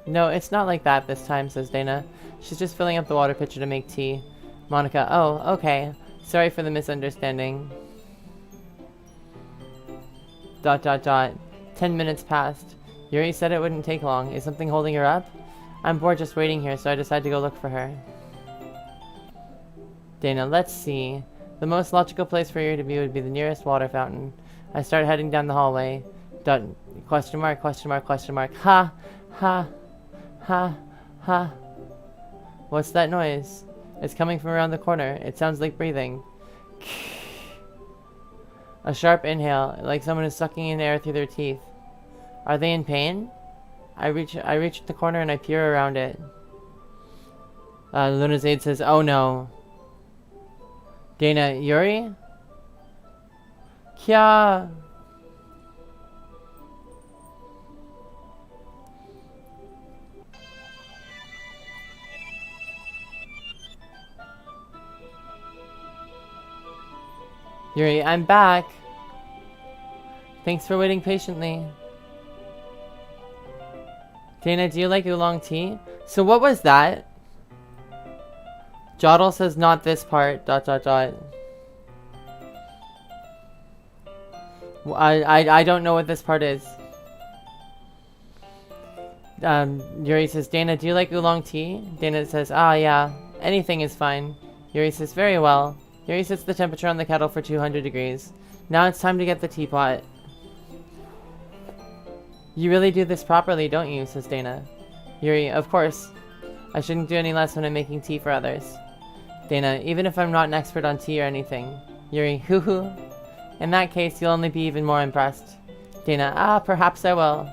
No, it's not like that this time, says Dana. She's just filling up the water pitcher to make tea. Monika, oh, okay. Sorry for the misunderstanding. ... 10 minutes passed. Yuri said it wouldn't take long. Is something holding her up? I'm bored just waiting here, so I decided to go look for her. Dana, let's see. The most logical place for Yuri to be would be the nearest water fountain. I start heading down the hallway. ... Question mark, question mark, question mark. Ha! Ha! Ha! Ha! What's that noise? It's coming from around the corner. It sounds like breathing. A sharp inhale, like someone is sucking in air through their teeth. Are they in pain? I reach the corner and I peer around it. Luna's aide says, oh no. Dana, Yuri? Kya? Yuri, I'm back. Thanks for waiting patiently. Dana, do you like oolong tea? So what was that? Jodl says not this part, ... I don't know what this part is. Yuri says, Dana, do you like oolong tea? Dana says, yeah, anything is fine. Yuri says, very well. Yuri sets the temperature on the kettle for 200 degrees. Now it's time to get the teapot. You really do this properly, don't you? Says Dana. Yuri, of course. I shouldn't do any less when I'm making tea for others. Dana, even if I'm not an expert on tea or anything. Yuri, hoo-hoo. In that case, you'll only be even more impressed. Dana, perhaps I will.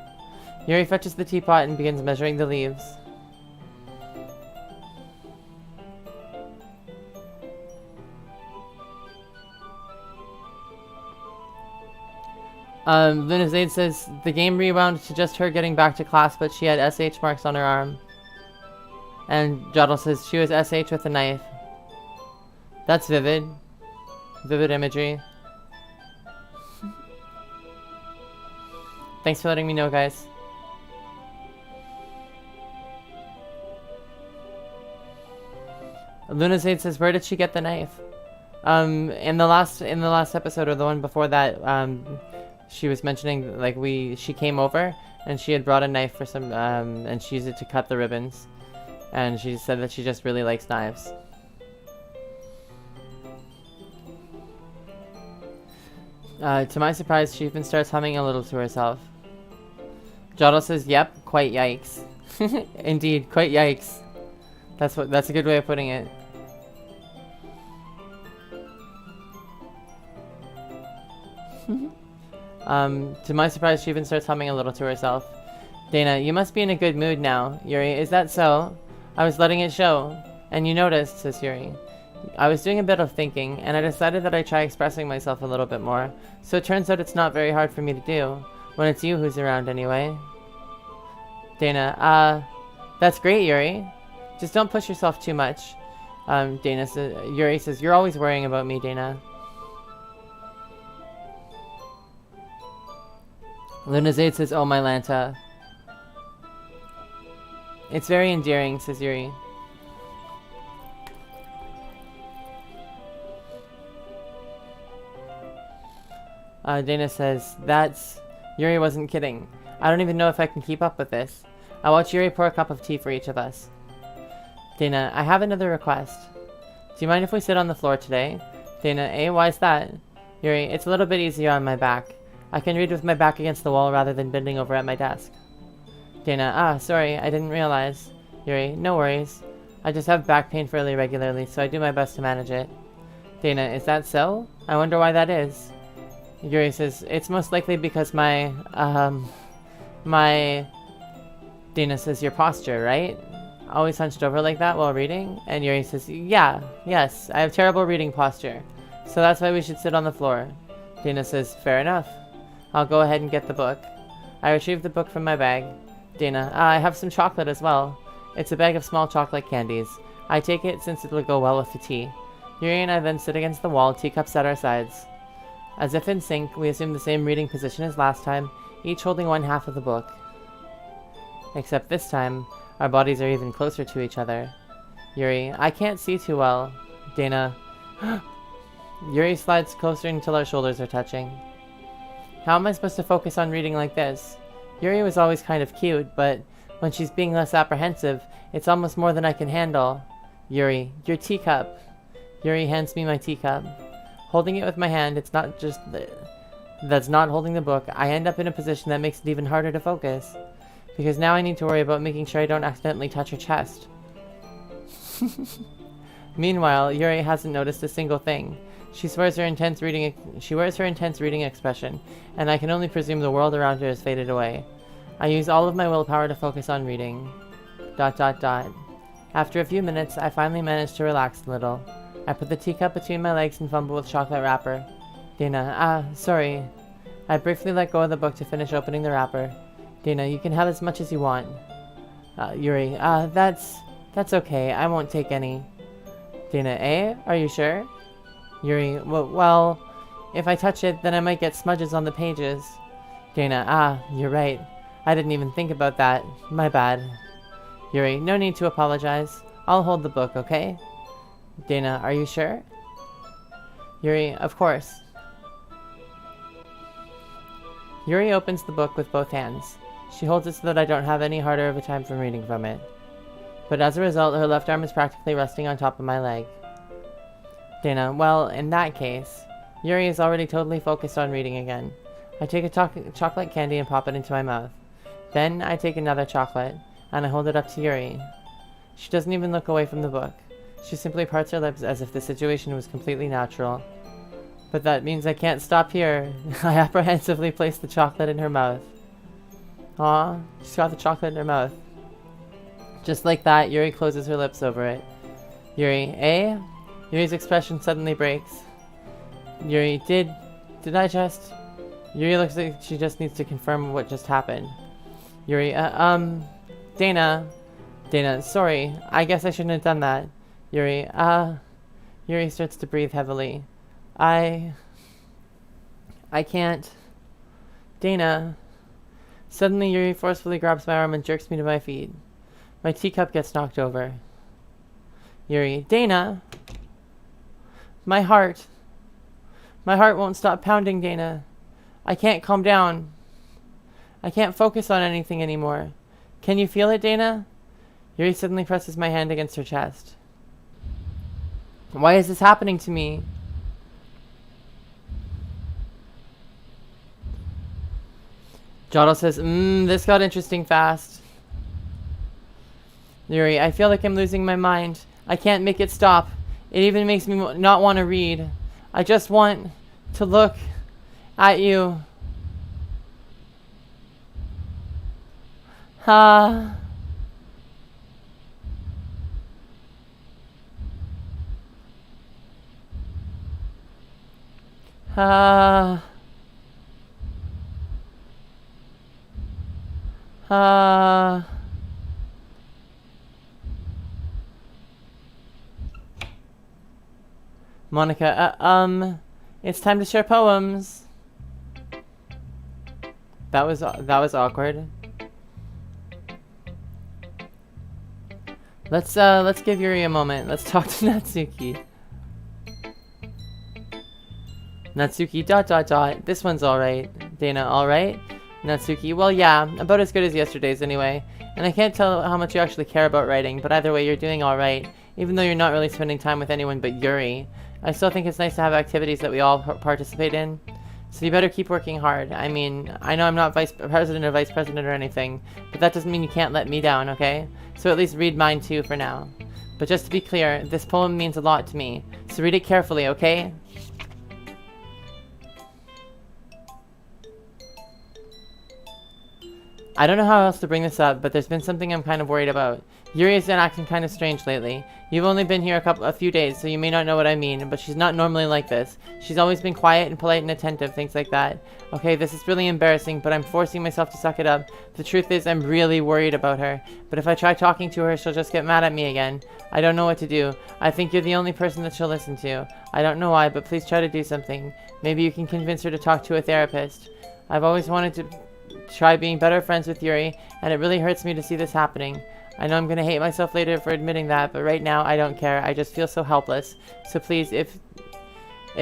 Yuri fetches the teapot and begins measuring the leaves. Luna Zaid says the game rewound to just her getting back to class, but she had SH marks on her arm. And Jottle says she was SH with a knife. That's vivid. Vivid imagery. Thanks for letting me know, guys. Luna Zaid says, where did she get the knife? In the last episode, or the one before that, she was mentioning, like, she came over and she had brought a knife for some, and she used it to cut the ribbons. And she said that she just really likes knives. To my surprise, she even starts humming a little to herself. Jottle says, yep, quite yikes. Indeed, quite yikes. That's a good way of putting it. To my surprise, she even starts humming a little to herself. Dana, you must be in a good mood now. Yuri, is that so? I was letting it show. And you noticed, says Yuri. I was doing a bit of thinking, and I decided that I'd try expressing myself a little bit more. So it turns out it's not very hard for me to do. When it's you who's around anyway. Dana, that's great, Yuri. Just don't push yourself too much. Yuri says, you're always worrying about me, Dana. Luna Zaid says, oh my Lanta. It's very endearing, says Yuri. Dana says, Yuri wasn't kidding. I don't even know if I can keep up with this. I'll watch Yuri pour a cup of tea for each of us. Dana, I have another request. Do you mind if we sit on the floor today? Dana, why's that? Yuri, it's a little bit easier on my back. I can read with my back against the wall rather than bending over at my desk. Dana, sorry, I didn't realize. Yuri, no worries. I just have back pain fairly regularly, so I do my best to manage it. Dana, is that so? I wonder why that is. Yuri says, it's most likely because Dana says, your posture, right? Always hunched over like that while reading? And Yuri says, yes, I have terrible reading posture. So that's why we should sit on the floor. Dana says, fair enough. I'll go ahead and get the book. I retrieve the book from my bag. Dana, I have some chocolate as well. It's a bag of small chocolate candies. I take it since it will go well with the tea. Yuri and I then sit against the wall, teacups at our sides. As if in sync, we assume the same reading position as last time, each holding one half of the book. Except this time, our bodies are even closer to each other. Yuri, I can't see too well. Dana, Yuri slides closer until our shoulders are touching. How am I supposed to focus on reading like this? Yuri was always kind of cute, but when she's being less apprehensive, it's almost more than I can handle. Yuri, your teacup. Yuri hands me my teacup. Holding it with my hand, it's not just that's not holding the book. I end up in a position that makes it even harder to focus. Because now I need to worry about making sure I don't accidentally touch her chest. Meanwhile, Yuri hasn't noticed a single thing. She wears her intense reading expression, and I can only presume the world around her has faded away. I use all of my willpower to focus on reading. ... After a few minutes, I finally manage to relax a little. I put the teacup between my legs and fumble with chocolate wrapper. Dana, sorry. I briefly let go of the book to finish opening the wrapper. Dana, you can have as much as you want. Yuri, that's okay. I won't take any. Dana, Are you sure? Yuri, well, if I touch it, then I might get smudges on the pages. Dana, you're right. I didn't even think about that. My bad. Yuri, no need to apologize. I'll hold the book, okay? Dana, are you sure? Yuri, of course. Yuri opens the book with both hands. She holds it so that I don't have any harder of a time from reading from it. But as a result, her left arm is practically resting on top of my leg. Dana, well, in that case, Yuri is already totally focused on reading again. I take a chocolate candy and pop it into my mouth. Then I take another chocolate, and I hold it up to Yuri. She doesn't even look away from the book. She simply parts her lips as if the situation was completely natural. But that means I can't stop here. I apprehensively place the chocolate in her mouth. Aw, she's got the chocolate in her mouth. Just like that, Yuri closes her lips over it. Yuri, Yuri's expression suddenly breaks. Yuri, did I just... Yuri looks like she just needs to confirm what just happened. Yuri, Dana. Dana, sorry. I guess I shouldn't have done that. Yuri, Yuri starts to breathe heavily. I can't. Dana. Suddenly, Yuri forcefully grabs my arm and jerks me to my feet. My teacup gets knocked over. Yuri, Dana. My heart. My heart won't stop pounding, Dana. I can't calm down. I can't focus on anything anymore. Can you feel it, Dana? Yuri suddenly presses my hand against her chest. Why is this happening to me? Jotto says, this got interesting fast. Yuri, I feel like I'm losing my mind. I can't make it stop. It even makes me not want to read. I just want to look at you. Ha. Ha. Ha. Monika, it's time to share poems. That was awkward. Let's give Yuri a moment. Let's talk to Natsuki. Natsuki, ... This one's alright. Dana, alright? Natsuki, well, yeah, about as good as yesterday's anyway. And I can't tell how much you actually care about writing, but either way, you're doing alright. Even though you're not really spending time with anyone but Yuri. I still think it's nice to have activities that we all participate in. So you better keep working hard. I mean, I know I'm not vice president or anything, but that doesn't mean you can't let me down, okay? So at least read mine too for now. But just to be clear, this poem means a lot to me. So read it carefully, okay? I don't know how else to bring this up, but there's been something I'm kind of worried about. Yuri has been acting kind of strange lately. You've only been here a few days, so you may not know what I mean, but she's not normally like this. She's always been quiet and polite and attentive, things like that. Okay, this is really embarrassing, but I'm forcing myself to suck it up. The truth is, I'm really worried about her. But if I try talking to her, she'll just get mad at me again. I don't know what to do. I think you're the only person that she'll listen to. I don't know why, but please try to do something. Maybe you can convince her to talk to a therapist. I've always wanted to try being better friends with Yuri, and it really hurts me to see this happening. I know I'm gonna hate myself later for admitting that, but right now I don't care. I just feel so helpless. So please, if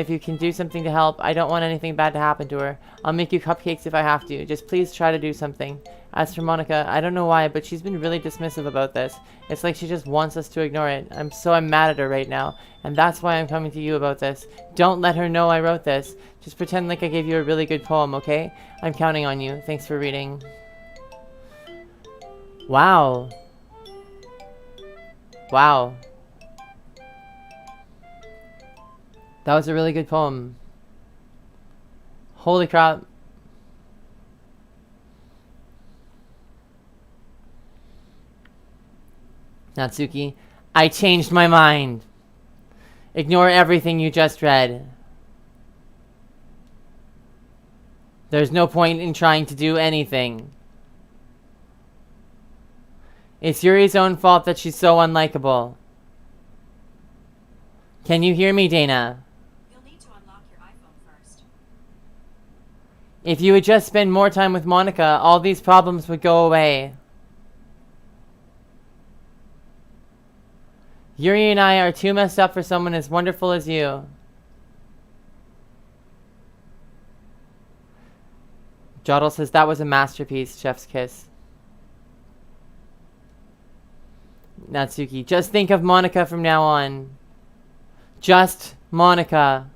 you can do something to help, I don't want anything bad to happen to her. I'll make you cupcakes if I have to. Just please try to do something. As for Monika, I don't know why, but she's been really dismissive about this. It's like she just wants us to ignore it. I'm mad at her right now, and that's why I'm coming to you about this. Don't let her know I wrote this. Just pretend like I gave you a really good poem, okay? I'm counting on you. Thanks for reading. Wow. Wow. That was a really good poem. Holy crap. Natsuki, I changed my mind. Ignore everything you just read. There's no point in trying to do anything. It's Yuri's own fault that she's so unlikable. Can you hear me, Dana? You'll need to unlock your iPhone first. If you would just spend more time with Monika, all these problems would go away. Yuri and I are too messed up for someone as wonderful as you. Jotto says that was a masterpiece, Chef's Kiss. Natsuki, just think of Monika from now on. Just Monika.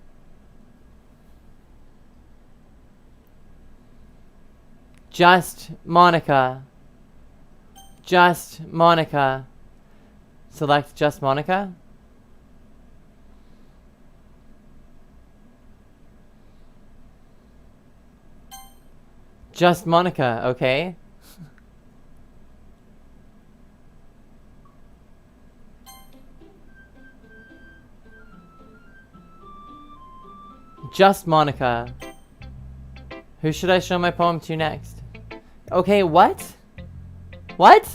Just Monika. Just Monika. Select just Monika. Just Monika, okay? Just Monika. Who should I show my poem to next? Okay, what? What?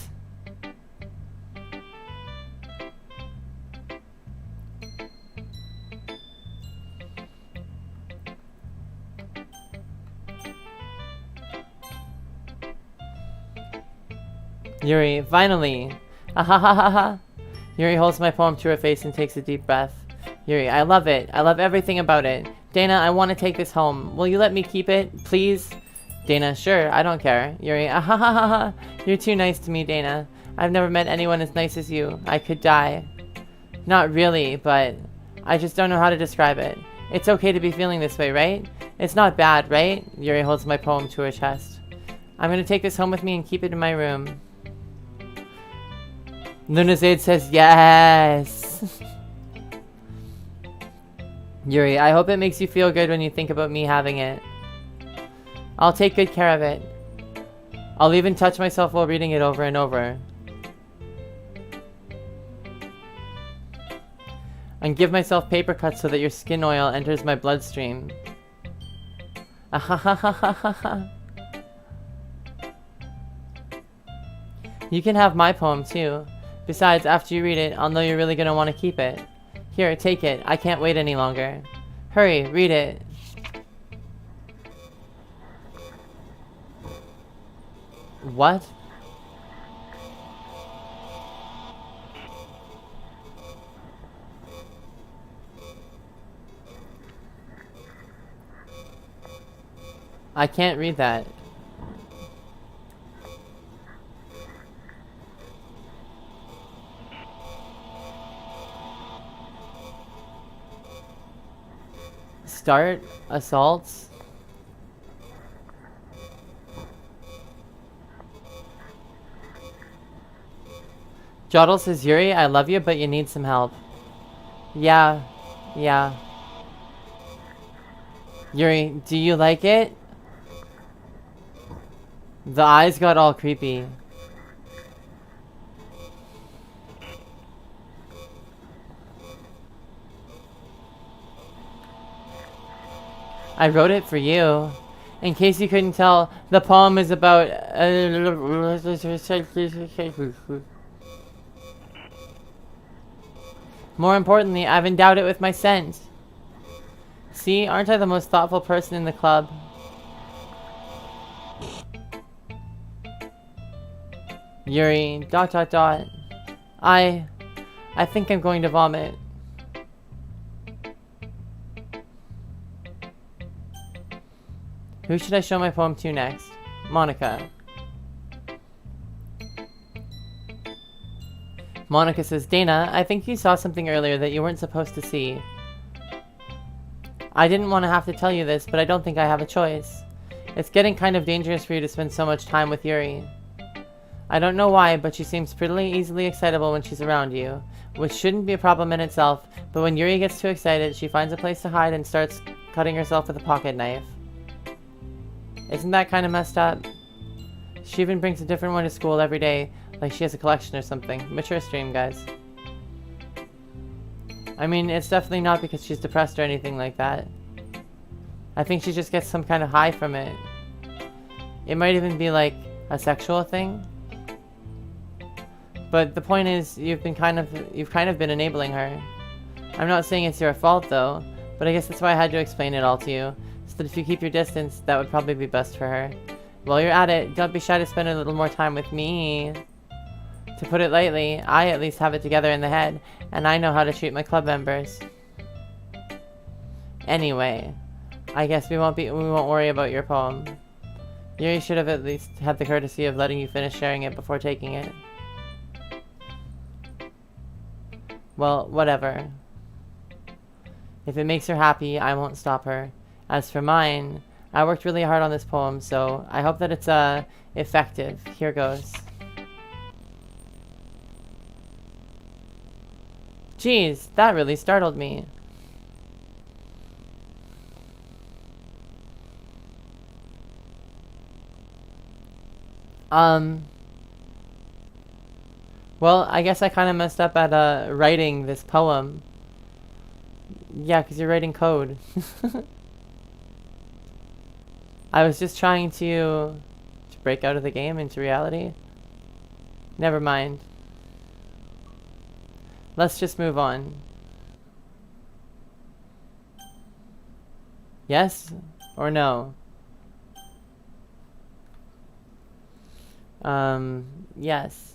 Yuri, finally! Ahahaha! Yuri holds my poem to her face and takes a deep breath. Yuri, I love it. I love everything about it. Dana, I want to take this home. Will you let me keep it, please? Dana, sure, I don't care. Yuri, ahahaha! You're too nice to me, Dana. I've never met anyone as nice as you. I could die. Not really, but I just don't know how to describe it. It's okay to be feeling this way, right? It's not bad, right? Yuri holds my poem to her chest. I'm gonna take this home with me and keep it in my room. Lunazade says yes! Yuri, I hope it makes you feel good when you think about me having it. I'll take good care of it. I'll even touch myself while reading it over and over. And give myself paper cuts so that your skin oil enters my bloodstream. Ahahahaha. You can have my poem too. Besides, after you read it, I'll know you're really gonna want to keep it. Here, take it. I can't wait any longer. Hurry, read it. What? I can't read that. Start assaults. Jodl says, Yuri, I love you, but you need some help. Yeah. Yuri, do you like it? The eyes got all creepy. I wrote it for you. In case you couldn't tell, the poem is about... More importantly, I've endowed it with my scent. See, aren't I the most thoughtful person in the club? Yuri, ... I think I'm going to vomit. Who should I show my poem to next? Monika. Monika says, Dana, I think you saw something earlier that you weren't supposed to see. I didn't want to have to tell you this, but I don't think I have a choice. It's getting kind of dangerous for you to spend so much time with Yuri. I don't know why, but she seems pretty easily excitable when she's around you, which shouldn't be a problem in itself, but when Yuri gets too excited, she finds a place to hide and starts cutting herself with a pocket knife. Isn't that kind of messed up? She even brings a different one to school every day, like she has a collection or something. Mature stream, guys. I mean, it's definitely not because she's depressed or anything like that. I think she just gets some kind of high from it. It might even be like a sexual thing. But the point is, you've kind of been enabling her. I'm not saying it's your fault though, but I guess that's why I had to explain it all to you. So that if you keep your distance, that would probably be best for her. While you're at it, don't be shy to spend a little more time with me. To put it lightly, I at least have it together in the head, and I know how to treat my club members. Anyway, I guess we won't worry about your poem. Yuri should have at least had the courtesy of letting you finish sharing it before taking it. Well, whatever. If it makes her happy, I won't stop her. As for mine, I worked really hard on this poem, so I hope that it's effective. Here goes. Jeez, that really startled me. Well, I guess I kind of messed up at writing this poem. Yeah, because you're writing code. I was just trying to break out of the game into reality. Never mind. Let's just move on. Yes or no? Yes.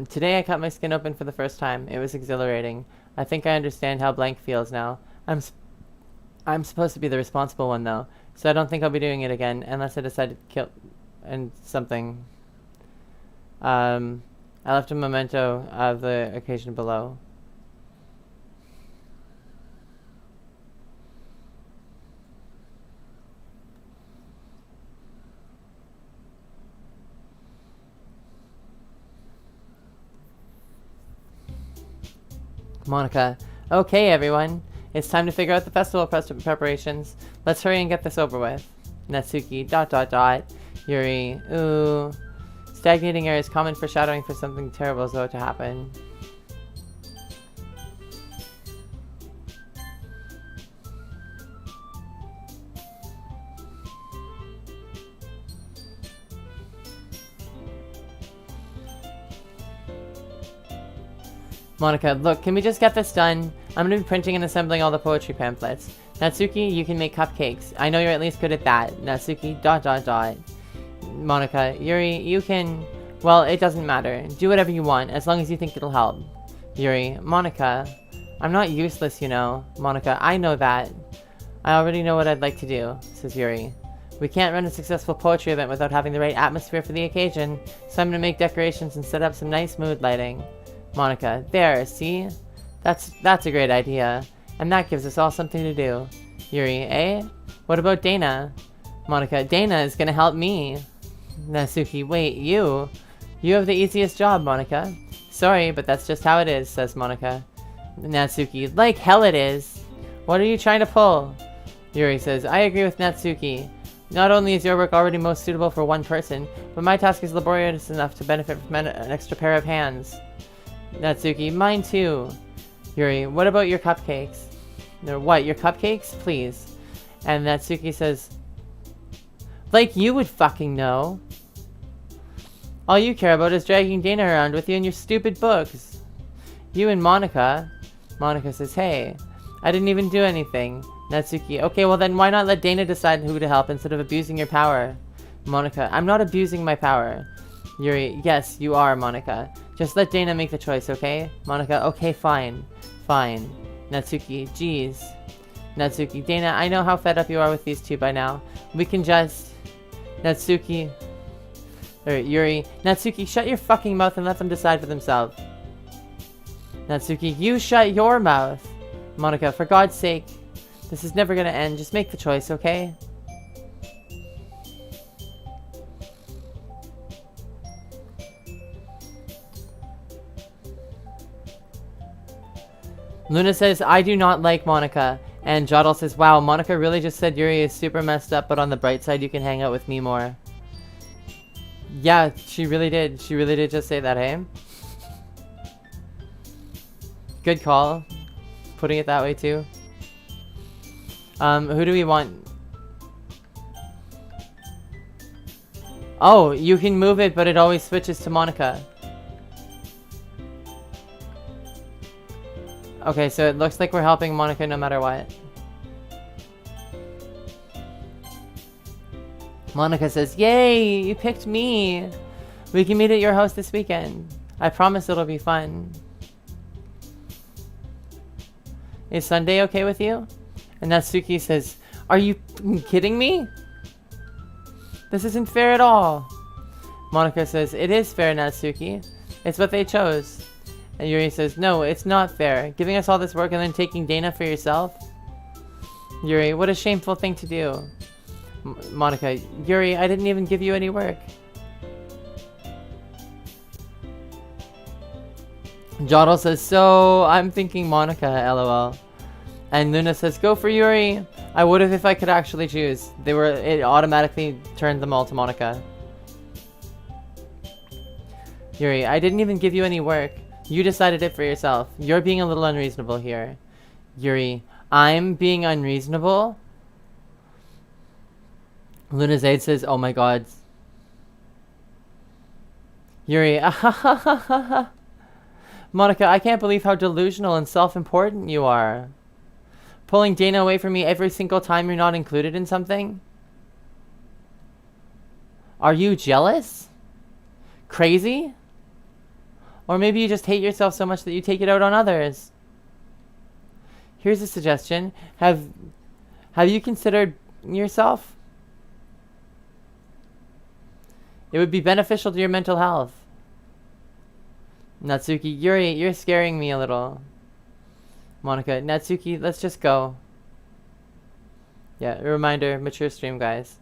Today I cut my skin open for the first time. It was exhilarating. I think I understand how blank feels now. I'm supposed to be the responsible one though, so I don't think I'll be doing it again unless I decide to kill and something. I left a memento of the occasion below. Monika. Okay, everyone. It's time to figure out the festival preparations. Let's hurry and get this over with. Natsuki. ... Yuri. Ooh. Stagnating air is common foreshadowing for something terrible is about to happen. Monika, look, can we just get this done? I'm gonna be printing and assembling all the poetry pamphlets. Natsuki, you can make cupcakes. I know you're at least good at that. Natsuki. ... Monika, Yuri, you can... Well, it doesn't matter. Do whatever you want, as long as you think it'll help. Yuri, Monika, I'm not useless, you know. Monika, I know that. I already know what I'd like to do, says Yuri. We can't run a successful poetry event without having the right atmosphere for the occasion, so I'm gonna make decorations and set up some nice mood lighting. Monika, there, see? That's a great idea. And that gives us all something to do. Yuri, eh? What about Danna? Monika, Danna is gonna help me. Natsuki, wait, you? You have the easiest job, Monika. Sorry, but that's just how it is, says Monika. Natsuki, like hell it is. What are you trying to pull? Yuri says, I agree with Natsuki. Not only is your work already most suitable for one person, but my task is laborious enough to benefit from an extra pair of hands. Natsuki, mine too. Yuri, what about your cupcakes? No, what, your cupcakes? Please. And Natsuki says, like you would fucking know. All you care about is dragging Danna around with you in your stupid books. You and Monika. Monika says, hey, I didn't even do anything. Natsuki, okay, well then why not let Danna decide who to help instead of abusing your power? Monika, I'm not abusing my power. Yuri, yes, you are, Monika. Just let Danna make the choice, okay? Monika, okay, fine. Fine. Natsuki, jeez. Natsuki, Danna, I know how fed up you are with these two by now. We can just... Natsuki... Yuri, Natsuki, shut your fucking mouth and let them decide for themselves. Natsuki, you shut your mouth. Monika, for God's sake. This is never gonna end. Just make the choice, okay? Luna says, I do not like Monika. And Jodel says, wow, Monika really just said Yuri is super messed up, but on the bright side you can hang out with me more. Yeah, she really did. She really did just say that, hey? Good call. Putting it that way too. Who do we want? Oh, you can move it, but it always switches to Monika. Okay, so it looks like we're helping Monika no matter what. Monika says, yay, you picked me. We can meet at your house this weekend. I promise it'll be fun. Is Sunday okay with you? And Natsuki says, are you kidding me? This isn't fair at all. Monika says, it is fair, Natsuki. It's what they chose. And Yuri says, no, it's not fair. Giving us all this work and then taking Danna for yourself? Yuri, what a shameful thing to do. Monika, Yuri, I didn't even give you any work. Jodel says, so I'm thinking Monika, lol. And Luna says, go for Yuri. I would have if I could actually choose. It automatically turned them all to Monika. Yuri, I didn't even give you any work. You decided it for yourself. You're being a little unreasonable here. Yuri, I'm being unreasonable. Luna's aide says, oh my god. Yuri, Monika, I can't believe how delusional and self-important you are. Pulling Dana away from me every single time you're not included in something? Are you jealous? Crazy? Or maybe you just hate yourself so much that you take it out on others. Here's a suggestion. Have you considered yourself? It would be beneficial to your mental health. Natsuki, Yuri, you're scaring me a little. Monika, Natsuki, let's just go. Yeah, a reminder, mature stream, guys.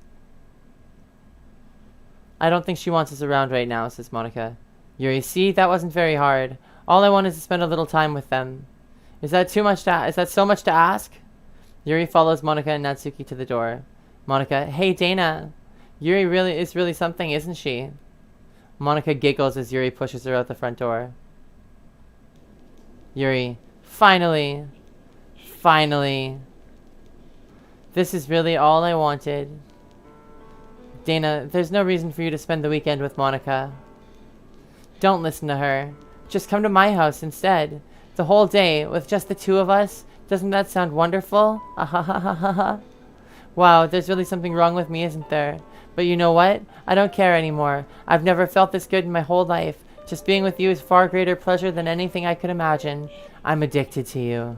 I don't think she wants us around right now, says Monika. Yuri, see, that wasn't very hard. All I want is to spend a little time with them. Is that so much to ask? Yuri follows Monika and Natsuki to the door. Monika, hey Dana. Yuri is really something, isn't she? Monika giggles as Yuri pushes her out the front door. Yuri, finally. Finally. This is really all I wanted. Dana, there's no reason for you to spend the weekend with Monika. Don't listen to her. Just come to my house instead. The whole day, with just the two of us. Doesn't that sound wonderful? Wow, there's really something wrong with me, isn't there? But you know what? I don't care anymore. I've never felt this good in my whole life. Just being with you is far greater pleasure than anything I could imagine. I'm addicted to you.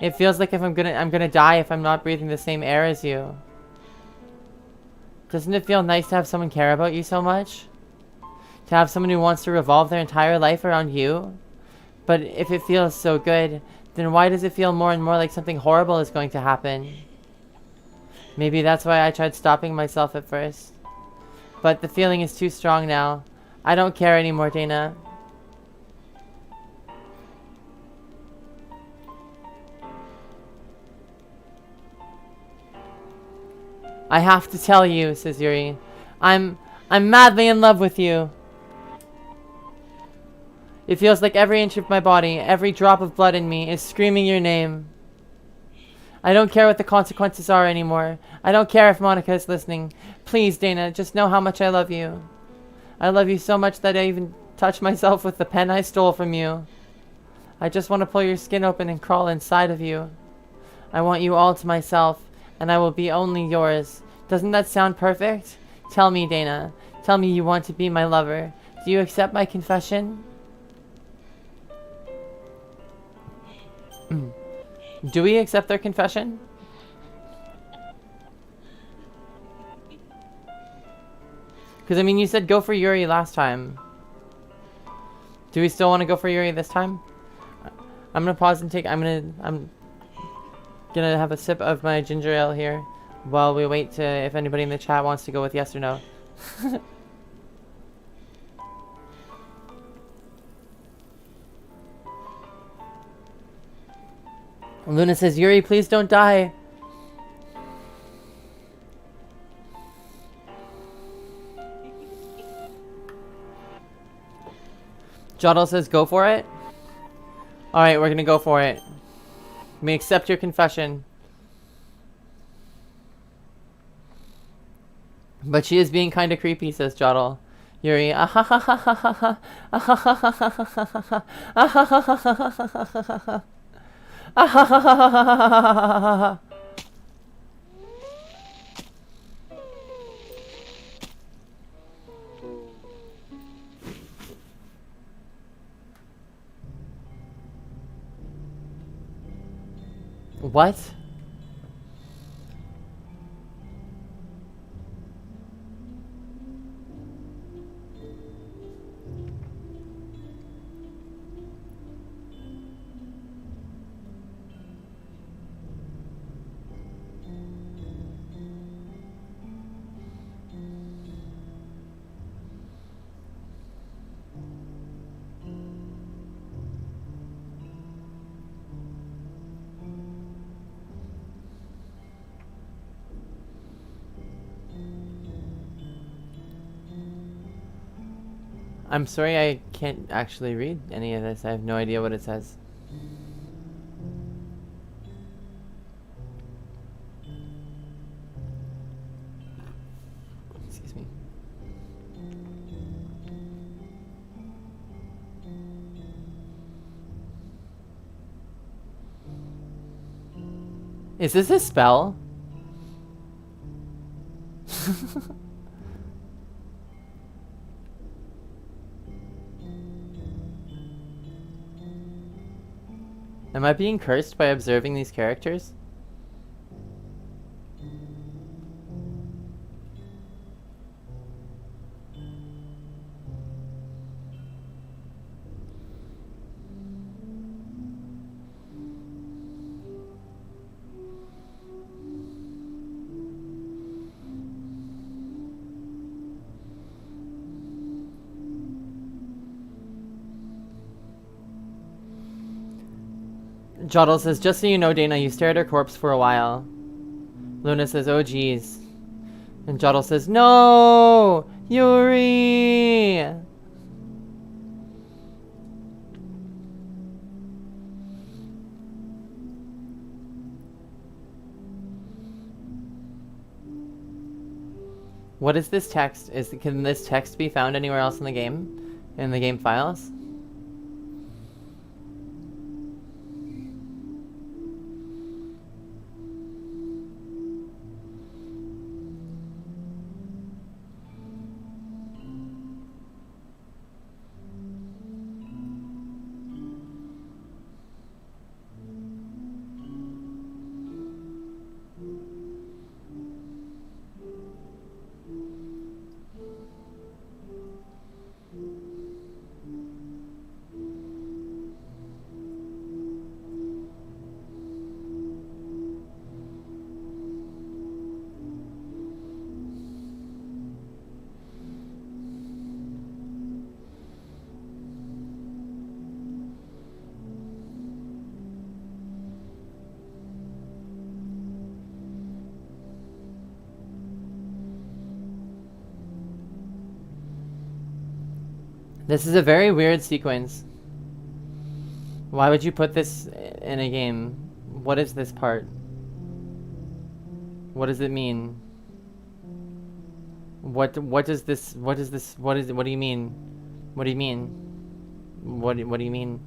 It feels like I'm gonna die if I'm not breathing the same air as you. Doesn't it feel nice to have someone care about you so much? To have someone who wants to revolve their entire life around you? But if it feels so good, then why does it feel more and more like something horrible is going to happen? Maybe that's why I tried stopping myself at first. But the feeling is too strong now. I don't care anymore, Dana. I have to tell you, says Yuri. I'm madly in love with you. It feels like every inch of my body, every drop of blood in me is screaming your name. I don't care what the consequences are anymore. I don't care if Monika is listening. Please, Dana, just know how much I love you. I love you so much that I even touch myself with the pen I stole from you. I just want to pull your skin open and crawl inside of you. I want you all to myself, and I will be only yours. Doesn't that sound perfect? Tell me, Dana. Tell me you want to be my lover. Do you accept my confession? Do we accept their confession? Because, I mean, you said go for Yuri last time. Do we still want to go for Yuri this time? I'm going to pause and I'm going to have a sip of my ginger ale here while we wait to, if anybody in the chat wants to go with yes or no. Luna says, Yuri, please don't die. Jottle says, go for it. Alright, we're gonna go for it. We accept your confession. But she is being kind of creepy, says Jottle. Yuri, What? I'm sorry, I can't actually read any of this. I have no idea what it says. Is this a spell? Am I being cursed by observing these characters? Jottle says, just so you know, Dana, you stare at her corpse for a while. Luna says, oh geez. And Jottle says, no! Yuri! What is this text? Can this text be found anywhere else in the game? In the game files? This is a very weird sequence. Why would you put this in a game? What is this part? What does it mean? What do you mean? What do you mean? What do you mean?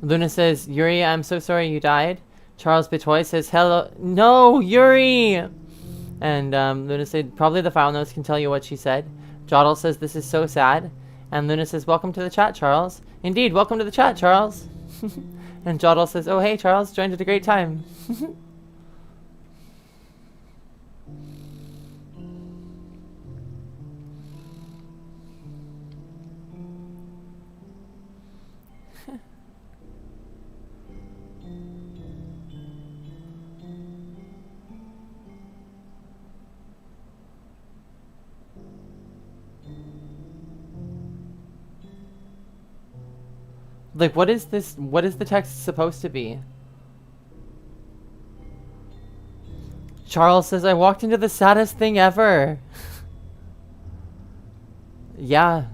Luna says, Yuri, I'm so sorry you died. Charles Betoy says, hello. No, Yuri! And Luna said, probably the file notes can tell you what she said. Jottle says, this is so sad. And Luna says, welcome to the chat, Charles. Indeed, welcome to the chat, Charles. And Jottle says, oh, hey, Charles, joined at a great time. Like, what is this? What is the text supposed to be? Charles says, I walked into the saddest thing ever. Yeah,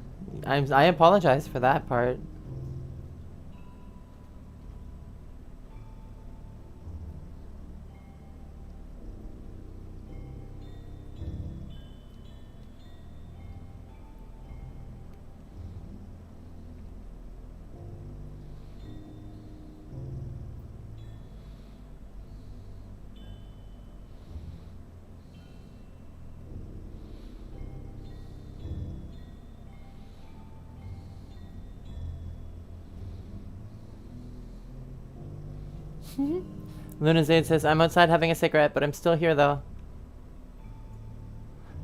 I apologize for that part. Luna Zade says, I'm outside having a cigarette, but I'm still here though.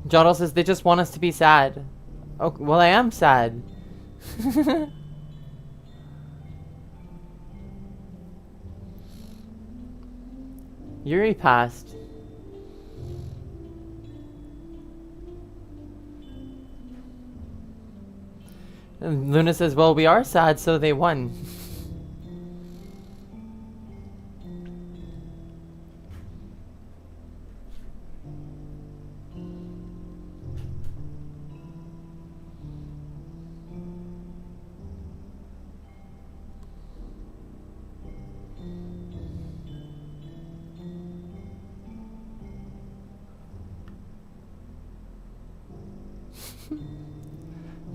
Jottle says, they just want us to be sad. Oh, well, I am sad. Yuri passed. And Luna says, well, we are sad, so they won.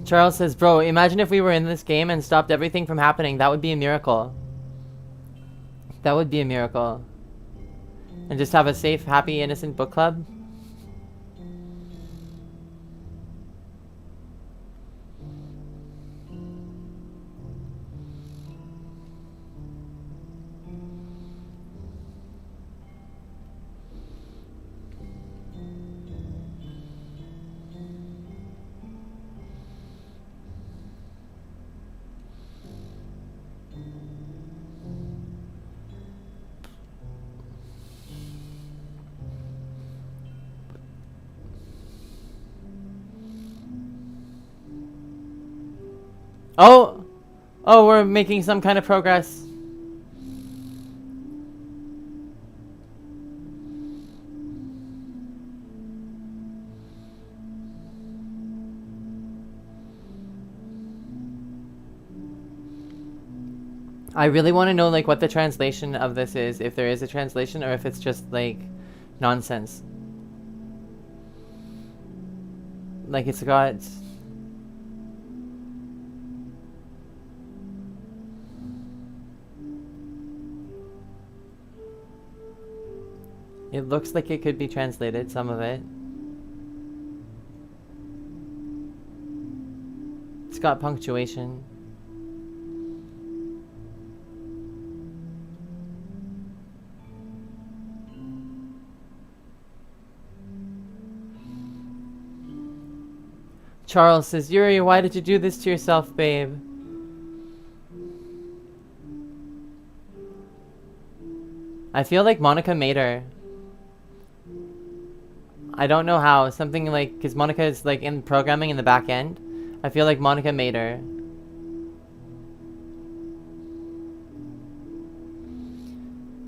Charles says, bro, imagine if we were in this game and stopped everything from happening. That would be a miracle. That would be a miracle. And just have a safe, happy, innocent book club. Oh! Oh, we're making some kind of progress. I really want to know, like, what the translation of this is, if there is a translation, or if it's just, like, nonsense. Like, it's got... It looks like it could be translated, some of it. It's got punctuation. Charles says, Yuri, why did you do this to yourself, babe? I feel like Monika made her. I don't know how. Something like, because Monika is like in programming in the back end. I feel like Monika made her.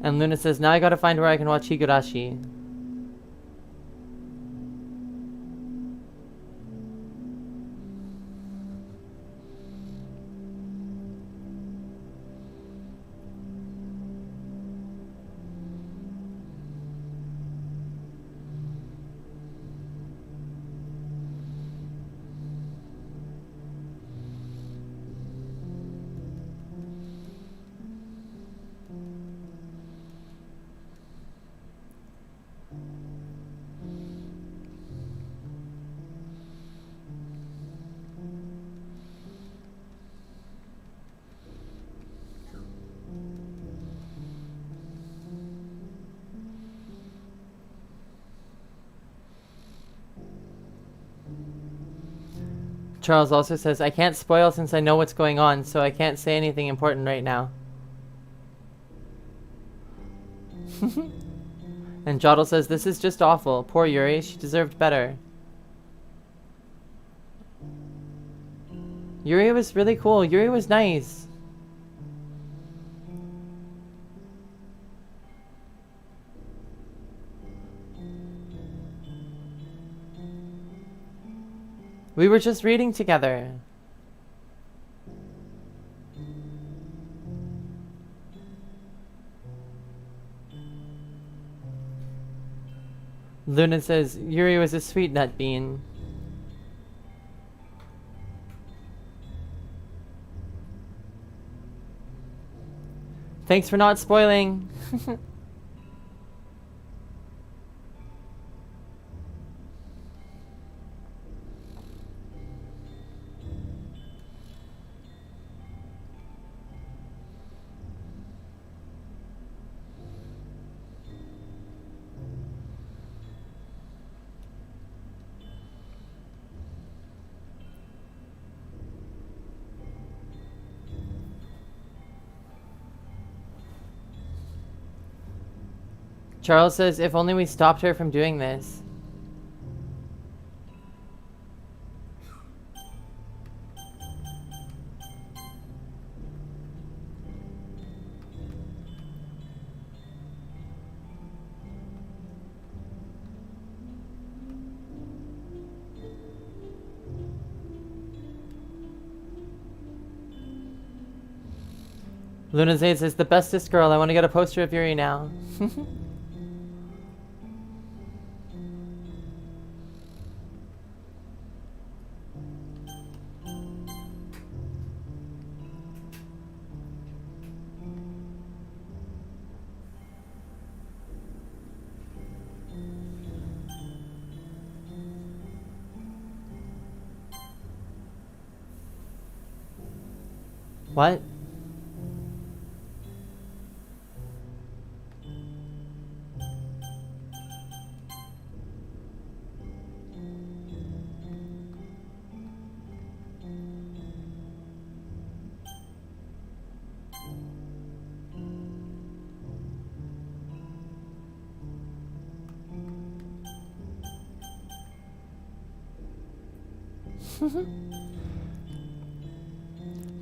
And Luna says, now I gotta find where I can watch Higurashi. Charles also says, I can't spoil since I know what's going on, so I can't say anything important right now. And Jottle says, this is just awful. Poor Yuri, she deserved better. Yuri was really cool. Yuri was nice. We were just reading together. Luna says, Yuri was a sweet nut bean. Thanks for not spoiling. Charles says, if only we stopped her from doing this. Luna Zaid says, the bestest girl. I want to get a poster of Yuri now. What?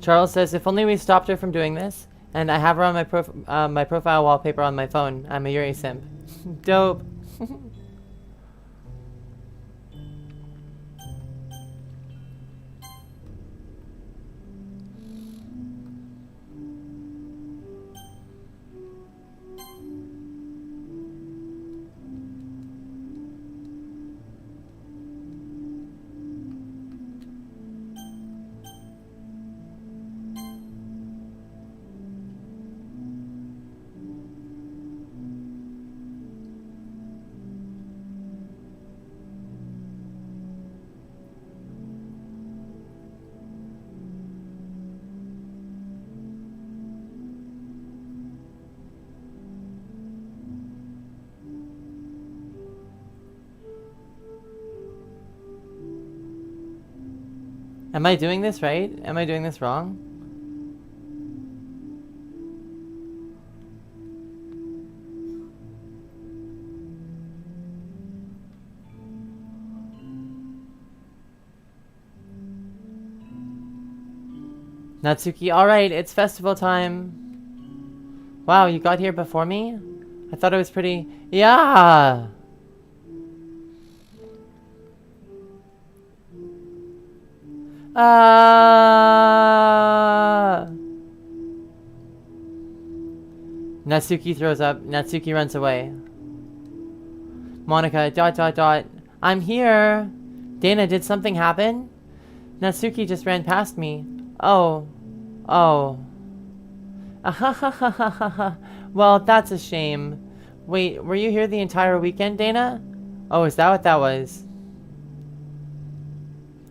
Charles says, if only we stopped her from doing this. And I have her on my profile wallpaper on my phone. I'm a Yuri simp. Dope. Am I doing this right? Am I doing this wrong? Natsuki, alright, it's festival time. Wow, you got here before me? I thought it was pretty... Yeah! Natsuki throws up. Natsuki runs away. Monika, ... I'm here! Dana, did something happen? Natsuki just ran past me. Oh. Oh. Well, that's a shame. Wait, were you here the entire weekend, Dana? Oh, is that what that was?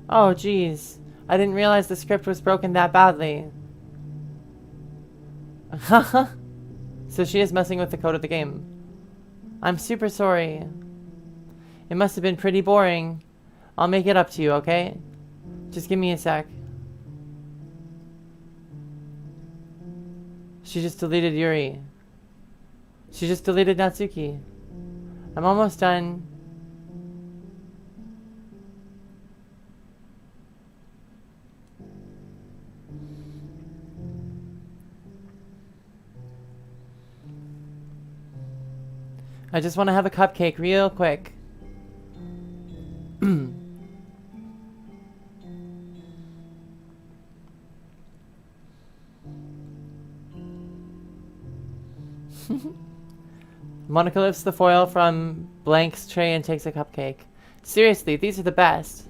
Oh, jeez. I didn't realize the script was broken that badly. So she is messing with the code of the game. I'm super sorry. It must have been pretty boring. I'll make it up to you, okay? Just give me a sec. She just deleted Yuri. She just deleted Natsuki. I'm almost done. I just want to have a cupcake real quick. Monika lifts the foil from Blank's tray and takes a cupcake. Seriously, these are the best.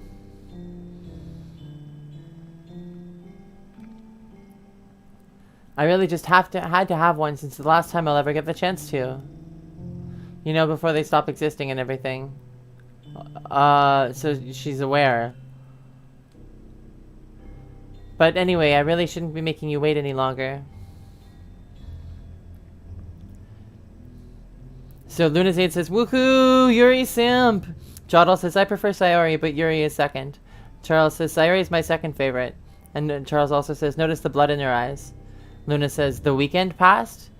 I really just had to have one since the last time I'll ever get the chance to. You know, before they stop existing and everything. So she's aware. But anyway, I really shouldn't be making you wait any longer. So Lunazade says, woohoo, Yuri simp! Jodel says, I prefer Sayori, but Yuri is second. Charles says, Sayori is my second favorite. And Charles also says, notice the blood in her eyes. Luna says, the weekend passed?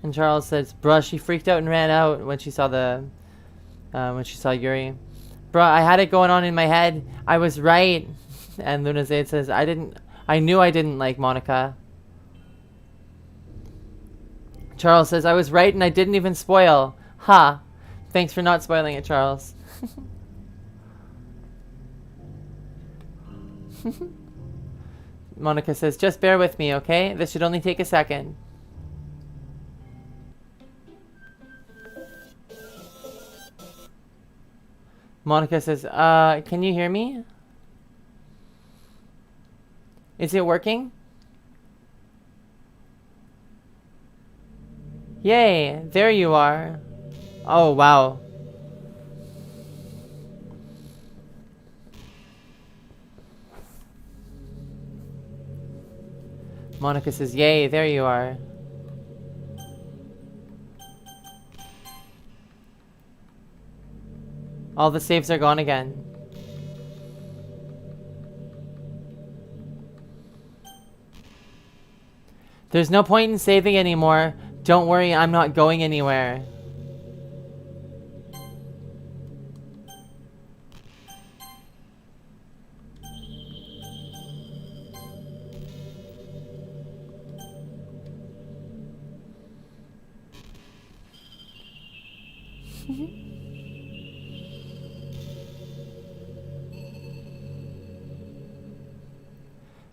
And Charles says, bruh, she freaked out and ran out when she saw Yuri. Bruh, I had it going on in my head. I was right. And Lunazade says, I knew I didn't like Monika. Charles says, I was right and I didn't even spoil. Ha! Thanks for not spoiling it, Charles. Monika says, just bear with me, okay? This should only take a second. Monika says, can you hear me? Is it working? Yay, there you are. Oh, wow. Monika says, yay, there you are. All the saves are gone again. There's no point in saving anymore. Don't worry, I'm not going anywhere.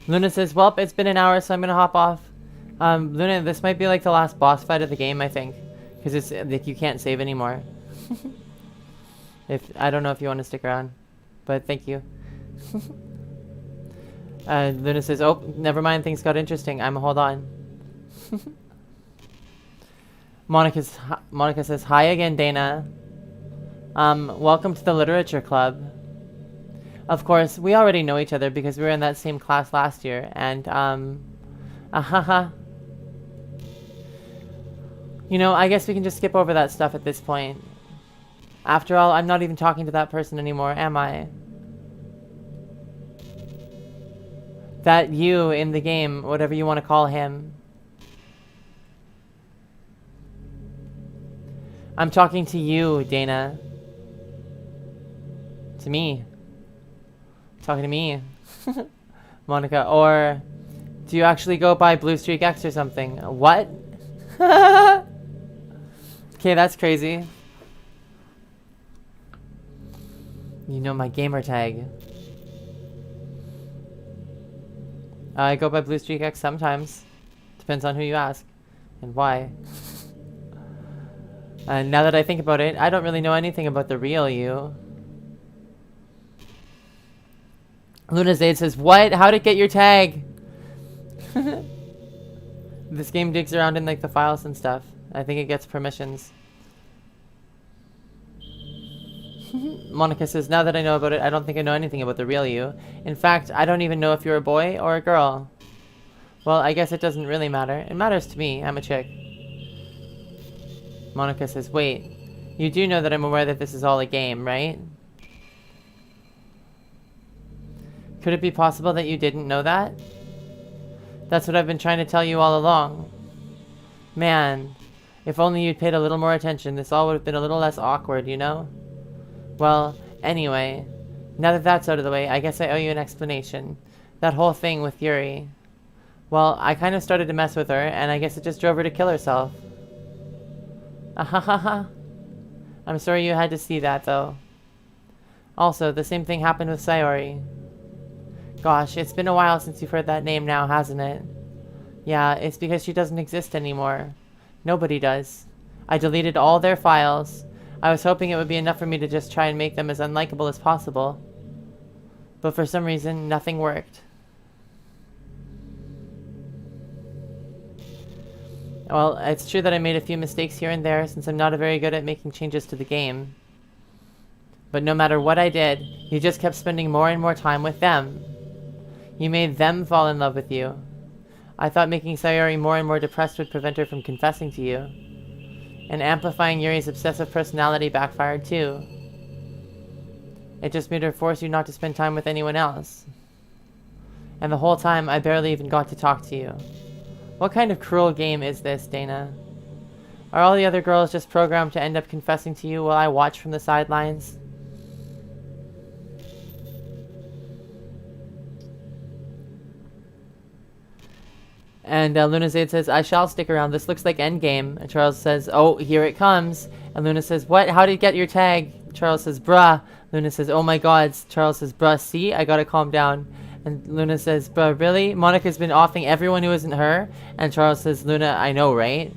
Luna says, welp, it's been an hour, so I'm gonna hop off. Luna, this might be like the last boss fight of the game, I think. Because it's like you can't save anymore. I don't know if you want to stick around. But thank you. Luna says, oh, never mind, things got interesting. Hold on. Monika says, hi again, Dana. Welcome to the literature club. Of course, we already know each other because we were in that same class last year, and, you know, I guess we can just skip over that stuff at this point. After all, I'm not even talking to that person anymore, am I? That you in the game, whatever you want to call him. I'm talking to you, Dana. To me. Talking to me. Monika, or do you actually go by Blue Streak X or something? What? Okay, that's crazy. You know my gamer tag. I go by Blue Streak X sometimes. Depends on who you ask. And why. And now that I think about it, I don't really know anything about the real you. Luna Zaid says, what? How'd it get your tag? This game digs around in like the files and stuff. I think it gets permissions. Monika says, now that I know about it, I don't think I know anything about the real you. In fact, I don't even know if you're a boy or a girl. Well, I guess it doesn't really matter. It matters to me. I'm a chick. Monika says, wait. You do know that I'm aware that this is all a game, right? Could it be possible that you didn't know that? That's what I've been trying to tell you all along. Man, if only you'd paid a little more attention, this all would have been a little less awkward, you know? Well, anyway, now that that's out of the way, I guess I owe you an explanation. That whole thing with Yuri. Well, I kind of started to mess with her, and I guess it just drove her to kill herself. Ahahaha. I'm sorry you had to see that, though. Also, the same thing happened with Sayori. Gosh, it's been a while since you've heard that name now, hasn't it? Yeah, it's because she doesn't exist anymore. Nobody does. I deleted all their files. I was hoping it would be enough for me to just try and make them as unlikable as possible. But for some reason, nothing worked. Well, it's true that I made a few mistakes here and there, since I'm not very good at making changes to the game. But no matter what I did, you just kept spending more and more time with them. You made them fall in love with you. I thought making Sayori more and more depressed would prevent her from confessing to you. And amplifying Yuri's obsessive personality backfired too. It just made her force you not to spend time with anyone else. And the whole time, I barely even got to talk to you. What kind of cruel game is this, Dana? Are all the other girls just programmed to end up confessing to you while I watch from the sidelines? And Luna Zaid says, I shall stick around. This looks like endgame. And Charles says, oh, here it comes. And Luna says, what? How did you get your tag? Charles says, bruh. Luna says, oh my god. Charles says, bruh, see? I gotta calm down. And Luna says, bruh, really? Monika's been offing everyone who isn't her? And Charles says, Luna, I know, right?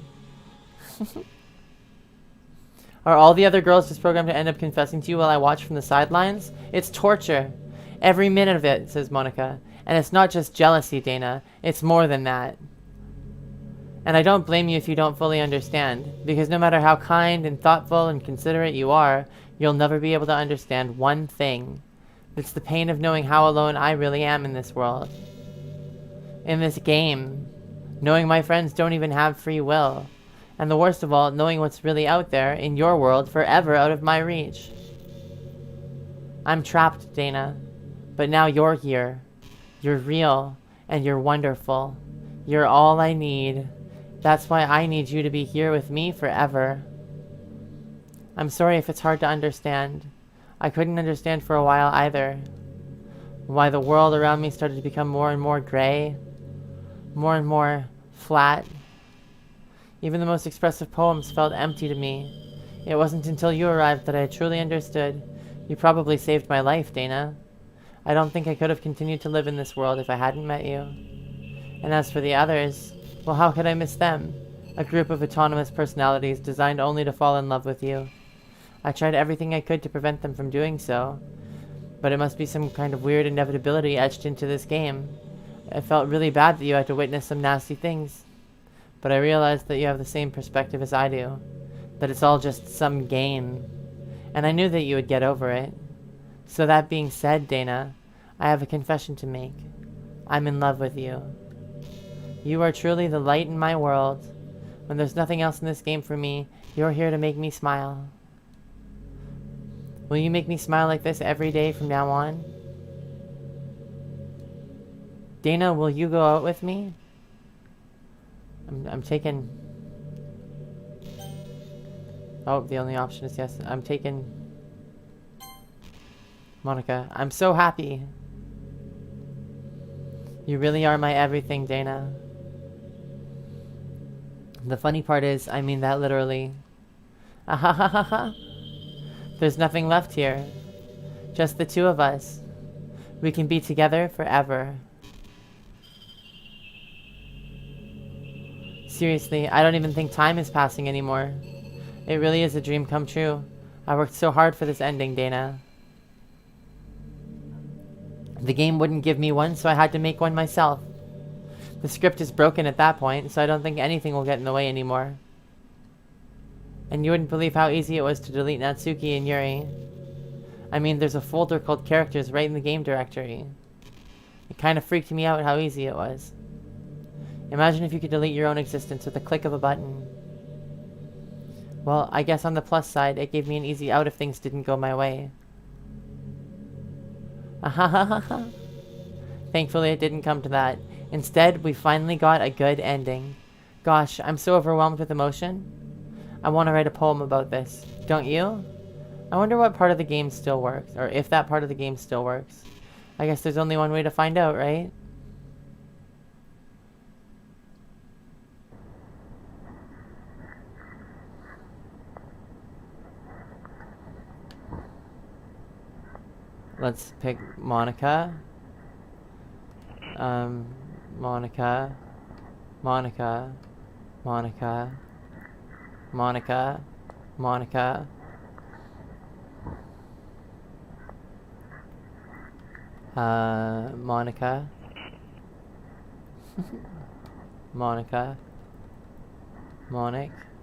Are all the other girls just programmed to end up confessing to you while I watch from the sidelines? It's torture. Every minute of it, says Monika. And it's not just jealousy, Dana. It's more than that. And I don't blame you if you don't fully understand, because no matter how kind and thoughtful and considerate you are, you'll never be able to understand one thing. It's the pain of knowing how alone I really am in this world. In this game. Knowing my friends don't even have free will. And the worst of all, knowing what's really out there in your world forever out of my reach. I'm trapped, Dana. But now you're here. You're real, and you're wonderful. You're all I need. That's why I need you to be here with me forever. I'm sorry if it's hard to understand. I couldn't understand for a while either. Why the world around me started to become more and more gray. More and more flat. Even the most expressive poems felt empty to me. It wasn't until you arrived that I truly understood. You probably saved my life, Dana. I don't think I could have continued to live in this world if I hadn't met you. And as for the others, well, how could I miss them? A group of autonomous personalities designed only to fall in love with you. I tried everything I could to prevent them from doing so, but it must be some kind of weird inevitability etched into this game. It felt really bad that you had to witness some nasty things, but I realized that you have the same perspective as I do, that it's all just some game, and I knew that you would get over it. So that being said, Dana, I have a confession to make. I'm in love with you. You are truly the light in my world. When there's nothing else in this game for me, you're here to make me smile. Will you make me smile like this every day from now on? Dana, will you go out with me? I'm taking... Oh, the only option is yes. I'm taking... Monika, I'm so happy. You really are my everything, Dana. The funny part is, I mean that literally. Ahahaha. There's nothing left here. Just the two of us. We can be together forever. Seriously, I don't even think time is passing anymore. It really is a dream come true. I worked so hard for this ending, Dana. The game wouldn't give me one, so I had to make one myself. The script is broken at that point, so I don't think anything will get in the way anymore. And you wouldn't believe how easy it was to delete Natsuki and Yuri. I mean, there's a folder called characters right in the game directory. It kind of freaked me out how easy it was. Imagine if you could delete your own existence with a click of a button. Well, I guess on the plus side, it gave me an easy out if things didn't go my way. Ahahaha. Thankfully, it didn't come to that. Instead, we finally got a good ending. Gosh, I'm so overwhelmed with emotion. I want to write a poem about this. Don't you? I wonder what part of the game still works, or if that part of the game still works. I guess there's only one way to find out, right? Let's pick Monika. Monika. Monika. Monika. Monika. Monika. Monika. Monika. Monika.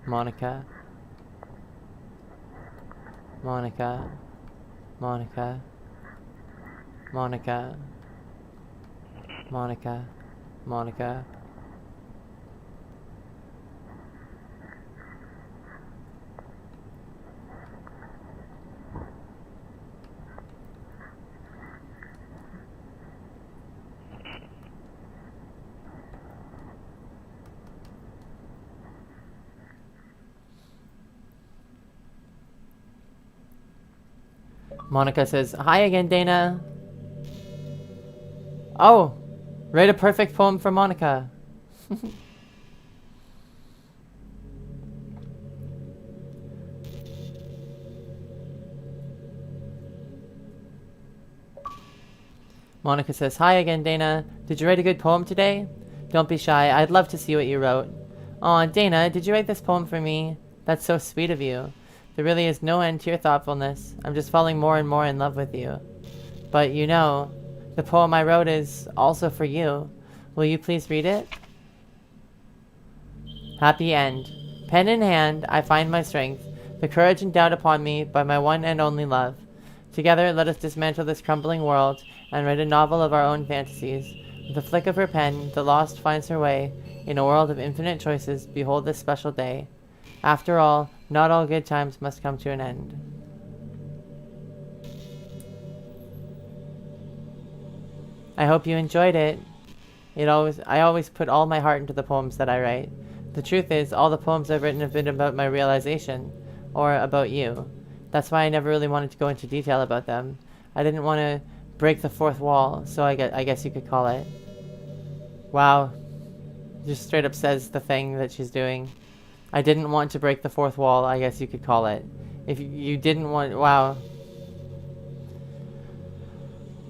Monika. Monika. Monika. Monika. Monika. Monika says, "Hi again, Dana." Oh, write a perfect poem for Monika. Monika says, "Hi again, Dana. Did you write a good poem today? Don't be shy. I'd love to see what you wrote." Aw, Dana, did you write this poem for me? That's so sweet of you. There really is no end to your thoughtfulness. I'm just falling more and more in love with you. But you know, the poem I wrote is also for you. Will you please read it? Happy end. Pen in hand, I find my strength, the courage endowed upon me by my one and only love. Together, let us dismantle this crumbling world and write a novel of our own fantasies. With a flick of her pen, the lost finds her way In a world of infinite choices, behold this special day. After all, not all good times must come to an end. I hope you enjoyed it. I always put all my heart into the poems that I write. The truth is, all the poems I've written have been about my realization, or about you. That's why I never really wanted to go into detail about them. I didn't want to break the fourth wall, so I guess you could call it. Wow. Just straight up says the thing that she's doing. I didn't want to break the fourth wall, I guess you could call it. If you didn't want... Wow.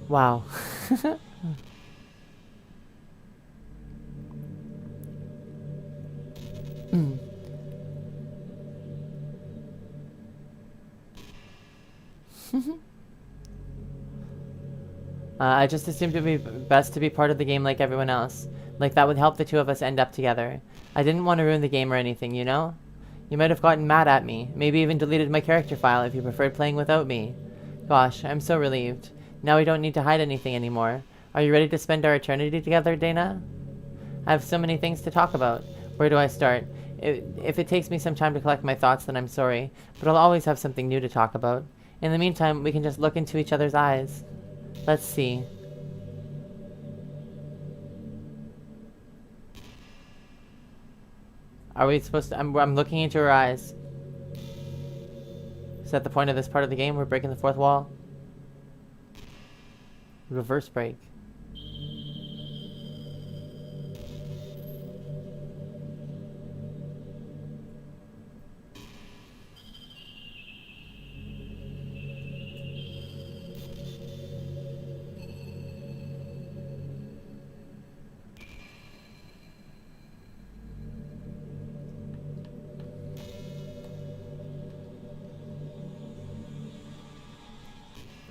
Wow. I just assumed it would be best to be part of the game like everyone else. Like that would help the two of us end up together. I didn't want to ruin the game or anything, you know? You might have gotten mad at me, maybe even deleted my character file if you preferred playing without me. Gosh, I'm so relieved. Now we don't need to hide anything anymore. Are you ready to spend our eternity together, Danna? I have so many things to talk about. Where do I start? If it takes me some time to collect my thoughts, then I'm sorry, but I'll always have something new to talk about. In the meantime, we can just look into each other's eyes. Let's see. Are we supposed to... I'm looking into her eyes. Is that the point of this part of the game? We're breaking the fourth wall? Reverse break.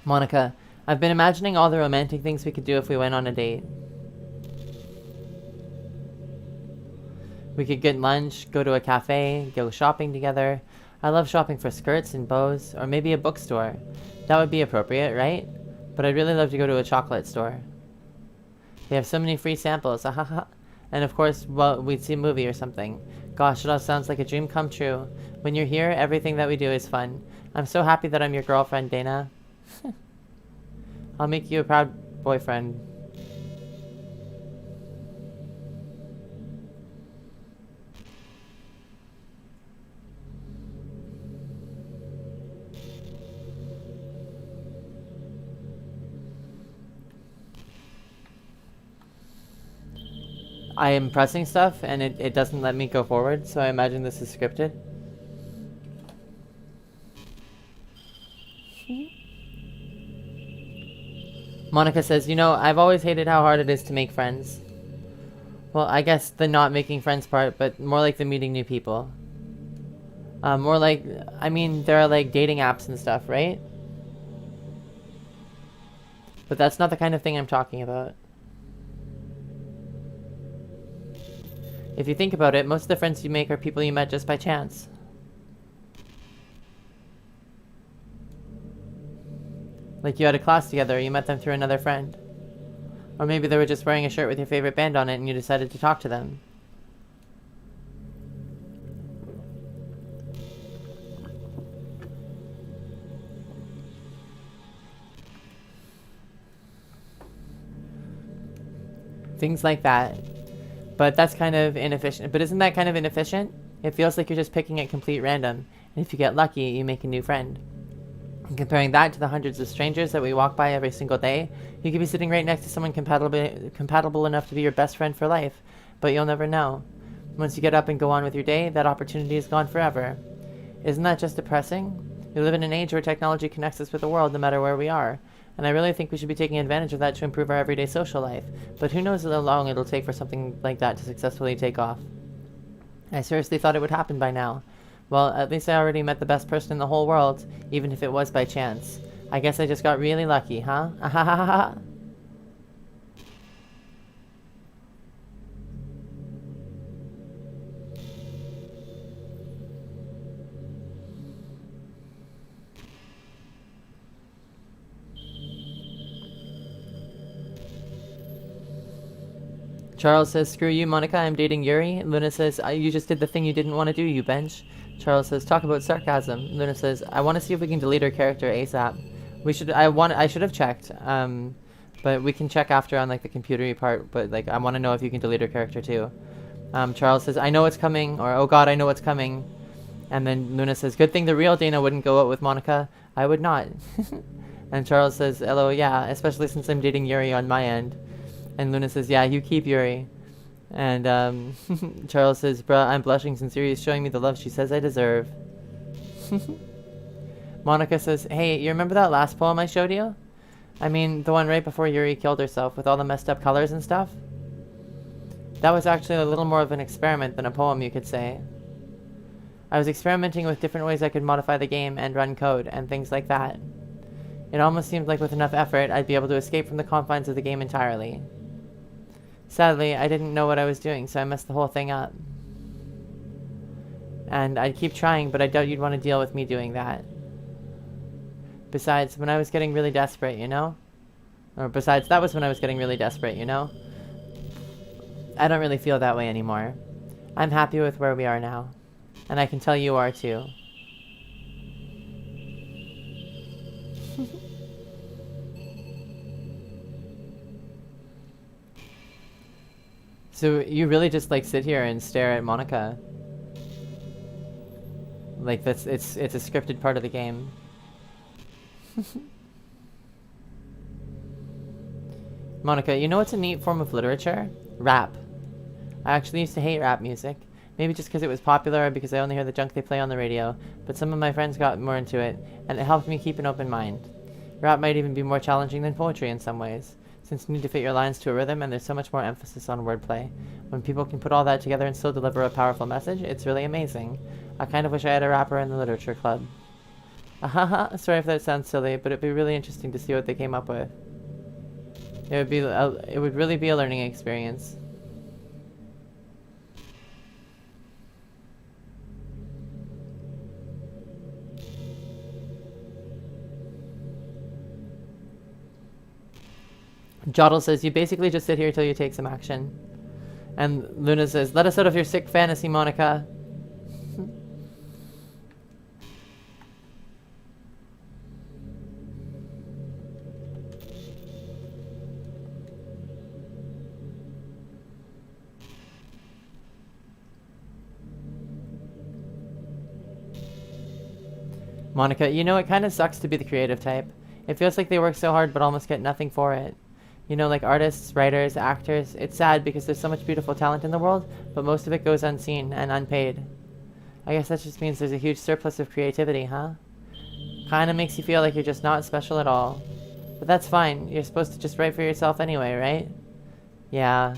Monika, I've been imagining all the romantic things we could do if we went on a date. We could get lunch, go to a cafe, go shopping together. I love shopping for skirts and bows, or maybe a bookstore. That would be appropriate, right? But I'd really love to go to a chocolate store. They have so many free samples, hahaha. And of course, well, we'd see a movie or something. Gosh, it all sounds like a dream come true. When you're here, everything that we do is fun. I'm so happy that I'm your girlfriend, Danna. I'll make you a proud boyfriend. I am pressing stuff and it doesn't let me go forward, so I imagine this is scripted. Monika says, you know, I've always hated how hard it is to make friends. Well, I guess the not making friends part, but more like the meeting new people. More like, I mean, there are like dating apps and stuff, right? But that's not the kind of thing I'm talking about. If you think about it, most of the friends you make are people you met just by chance. Like you had a class together, or you met them through another friend. Or maybe they were just wearing a shirt with your favorite band on it and you decided to talk to them. Things like that. But that's kind of inefficient. But isn't that kind of inefficient? It feels like you're just picking at complete random. And if you get lucky, you make a new friend. And comparing that to the hundreds of strangers that we walk by every single day, you could be sitting right next to someone compatible enough to be your best friend for life, but you'll never know. Once you get up and go on with your day, that opportunity is gone forever. Isn't that just depressing? We live in an age where technology connects us with the world no matter where we are, and I really think we should be taking advantage of that to improve our everyday social life, but who knows how long it'll take for something like that to successfully take off. I seriously thought it would happen by now. Well, at least I already met the best person in the whole world, even if it was by chance. I guess I just got really lucky, huh? Ahahaha. Charles says, screw you, Monika, I'm dating Yuri. Luna says, you just did the thing you didn't want to do, you bench. Charles says, talk about sarcasm. Luna says, I want to see if we can delete her character ASAP. I should have checked. But we can check after on like the computery part, but like I want to know if you can delete her character too. Charles says, I know what's coming, or oh god, I know what's coming. And then Luna says, good thing the real Dana wouldn't go out with Monika. I would not. And Charles says, hello, yeah, especially since I'm dating Yuri on my end. And Luna says, yeah, you keep Yuri. And Charles says, bruh, I'm blushing since Yuri is showing me the love she says I deserve. Monika says, hey, you remember that last poem I showed you? I mean, the one right before Yuri killed herself with all the messed up colors and stuff? That was actually a little more of an experiment than a poem, you could say. I was experimenting with different ways I could modify the game and run code and things like that. It almost seemed like with enough effort, I'd be able to escape from the confines of the game entirely. Sadly, I didn't know what I was doing, so I messed the whole thing up. And I'd keep trying, but I doubt you'd want to deal with me doing that. Besides, when I was getting really desperate, you know? Or besides, that was when I was getting really desperate, you know? I don't really feel that way anymore. I'm happy with where we are now. And I can tell you are too. So you really just like sit here and stare at Monika. Like it's a scripted part of the game. Monika, you know what's a neat form of literature? Rap. I actually used to hate rap music. Maybe just because it was popular or because I only heard the junk they play on the radio, but some of my friends got more into it, and it helped me keep an open mind. Rap might even be more challenging than poetry in some ways, since you need to fit your lines to a rhythm and there's so much more emphasis on wordplay. When people can put all that together and still deliver a powerful message, it's really amazing. I kind of wish I had a rapper in the literature club. Ahaha, sorry if that sounds silly, but it'd be really interesting to see what they came up with. It would really be a learning experience. Jottle says, you basically just sit here till you take some action. And Luna says, let us out of your sick fantasy, Monika. Monika, you know, it kind of sucks to be the creative type. It feels like they work so hard but almost get nothing for it. You know, like artists, writers, actors, it's sad because there's so much beautiful talent in the world, but most of it goes unseen and unpaid. I guess that just means there's a huge surplus of creativity, huh? Kinda makes you feel like you're just not special at all. But that's fine, you're supposed to just write for yourself anyway, right? Yeah.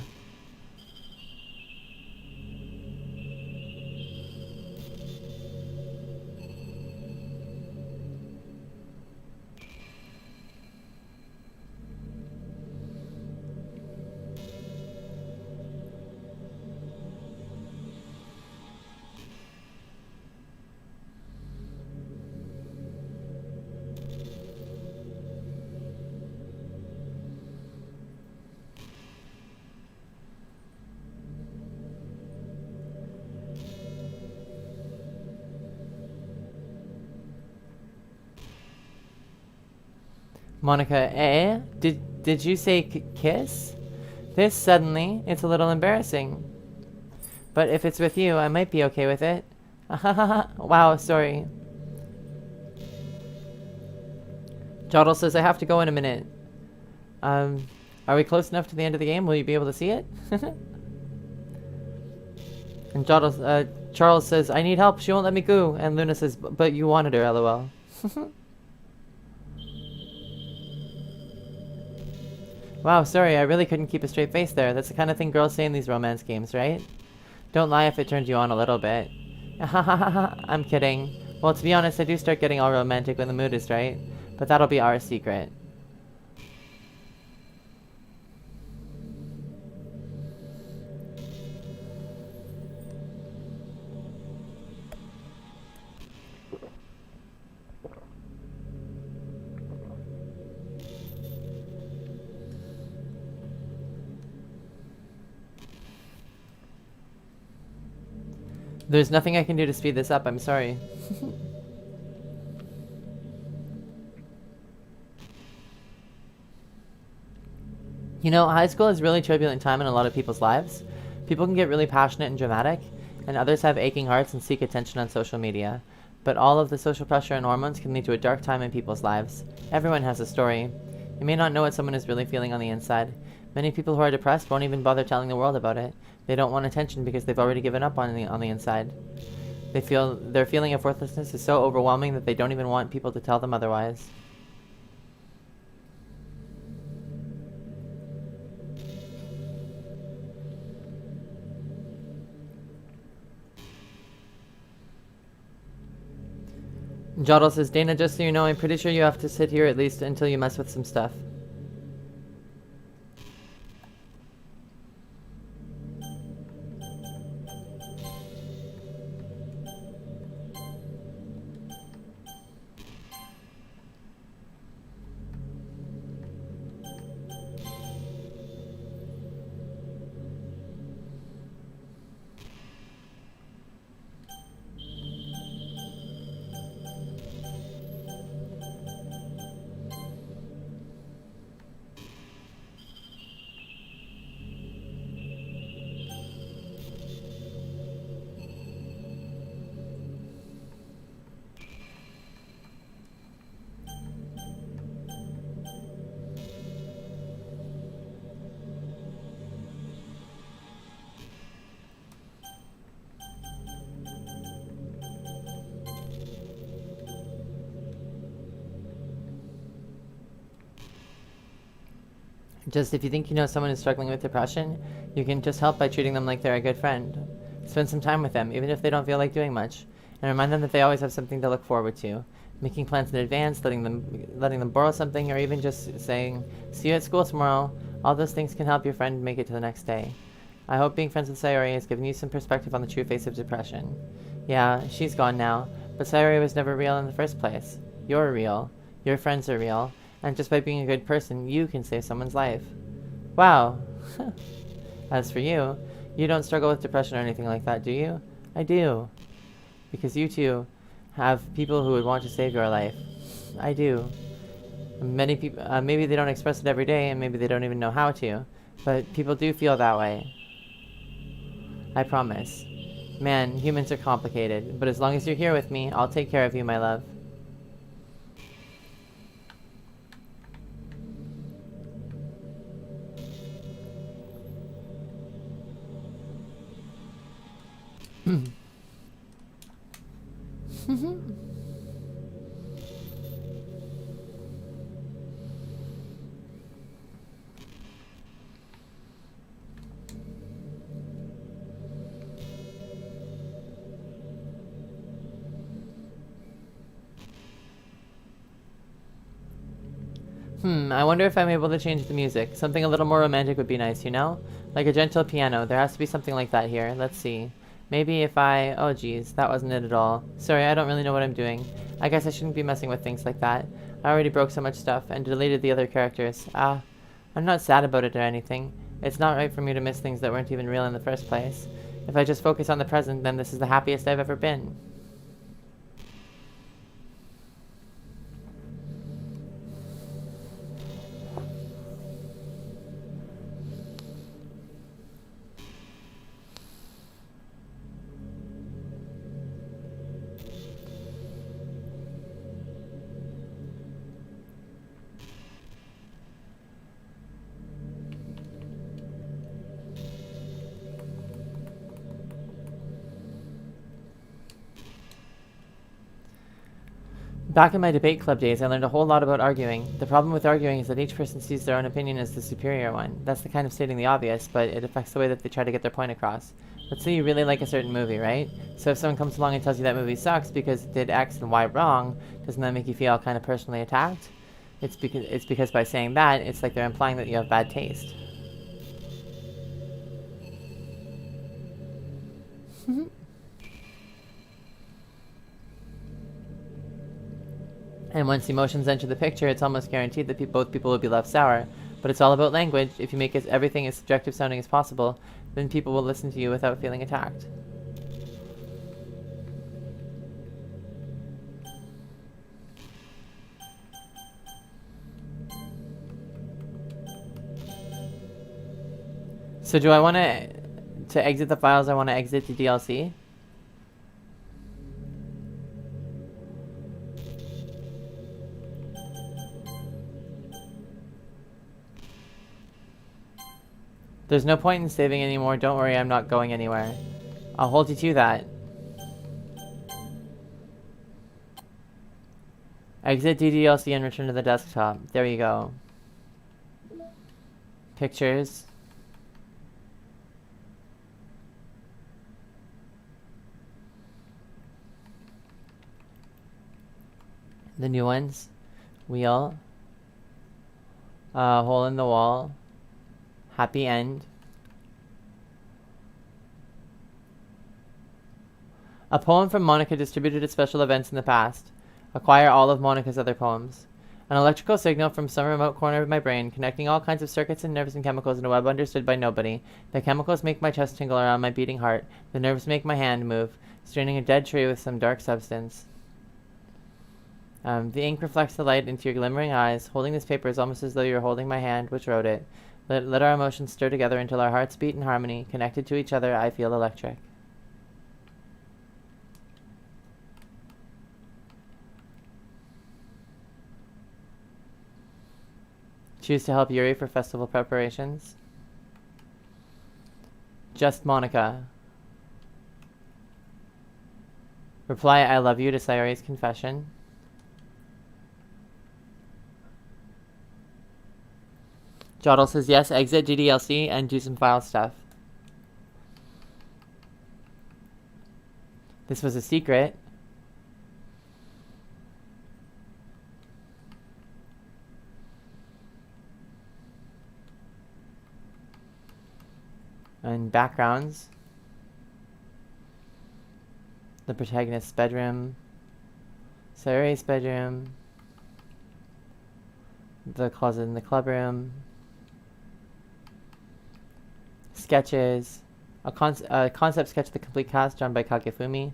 Monika, eh? Did you say kiss? This suddenly, it's a little embarrassing. But if it's with you, I might be okay with it. Wow, sorry. Jottle says I have to go in a minute. Are we close enough to the end of the game? Will you be able to see it? And Charles says, I need help, she won't let me go. And Luna says, but you wanted her, lol. Wow, sorry, I really couldn't keep a straight face there. That's the kind of thing girls say in these romance games, right? Don't lie if it turns you on a little bit. I'm kidding. Well, to be honest, I do start getting all romantic when the mood is right. But that'll be our secret. There's nothing I can do to speed this up, I'm sorry. You know, high school is a really turbulent time in a lot of people's lives. People can get really passionate and dramatic, and others have aching hearts and seek attention on social media. But all of the social pressure and hormones can lead to a dark time in people's lives. Everyone has a story. You may not know what someone is really feeling on the inside. Many people who are depressed won't even bother telling the world about it. They don't want attention because they've already given up on the inside. Their feeling of worthlessness is so overwhelming that they don't even want people to tell them otherwise. Jodel says, Dana, just so you know, I'm pretty sure you have to sit here at least until you mess with some stuff. Just if you think you know someone is struggling with depression, you can just help by treating them like they're a good friend. Spend some time with them, even if they don't feel like doing much, and remind them that they always have something to look forward to. Making plans in advance, letting them borrow something, or even just saying, see you at school tomorrow. All those things can help your friend make it to the next day. I hope being friends with Sayori has given you some perspective on the true face of depression. Yeah, she's gone now, but Sayori was never real in the first place. You're real. Your friends are real. And just by being a good person, you can save someone's life. Wow. As for you, you don't struggle with depression or anything like that, do you? I do. Because you too have people who would want to save your life. I do. Many people, maybe they don't express it every day, and maybe they don't even know how to, but people do feel that way. I promise. Man, humans are complicated, but as long as you're here with me, I'll take care of you, my love. I wonder if I'm able to change the music. Something a little more romantic would be nice, you know? Like a gentle piano. There has to be something like that here. Let's see. Maybe if I... Oh, geez. That wasn't it at all. Sorry, I don't really know what I'm doing. I guess I shouldn't be messing with things like that. I already broke so much stuff and deleted the other characters. I'm not sad about it or anything. It's not right for me to miss things that weren't even real in the first place. If I just focus on the present, then this is the happiest I've ever been. Back in my debate club days, I learned a whole lot about arguing. The problem with arguing is that each person sees their own opinion as the superior one. That's the kind of stating the obvious, but it affects the way that they try to get their point across. Let's say you really like a certain movie, right? So if someone comes along and tells you that movie sucks because it did X and Y wrong, doesn't that make you feel kind of personally attacked? It's because by saying that, it's like they're implying that you have bad taste. And once emotions enter the picture, it's almost guaranteed that both people will be left sour. But it's all about language. If you make everything as subjective sounding as possible, then people will listen to you without feeling attacked. So do I want to exit the files? I want to exit the DLC. There's no point in saving anymore. Don't worry, I'm not going anywhere. I'll hold you to that. Exit DDLC and return to the desktop. There you go. Pictures. The new ones. Wheel. Hole in the wall. Happy end. A poem from Monika distributed at special events in the past. Acquire all of Monika's other poems. An electrical signal from some remote corner of my brain, connecting all kinds of circuits and nerves and chemicals in a web understood by nobody. The chemicals make my chest tingle around my beating heart. The nerves make my hand move, straining a dead tree with some dark substance. The ink reflects the light into your glimmering eyes. Holding this paper is almost as though you were holding my hand, which wrote it. Let our emotions stir together until our hearts beat in harmony. Connected to each other, I feel electric. Choose to help Yuri for festival preparations. Just Monika. Reply I love you to Sayori's confession. Jottle says yes, exit DDLC and do some file stuff. This was a secret. And backgrounds. The protagonist's bedroom. Sayori's bedroom. The closet in the clubroom. Sketches. A concept sketch of the complete cast drawn by Kakefumi.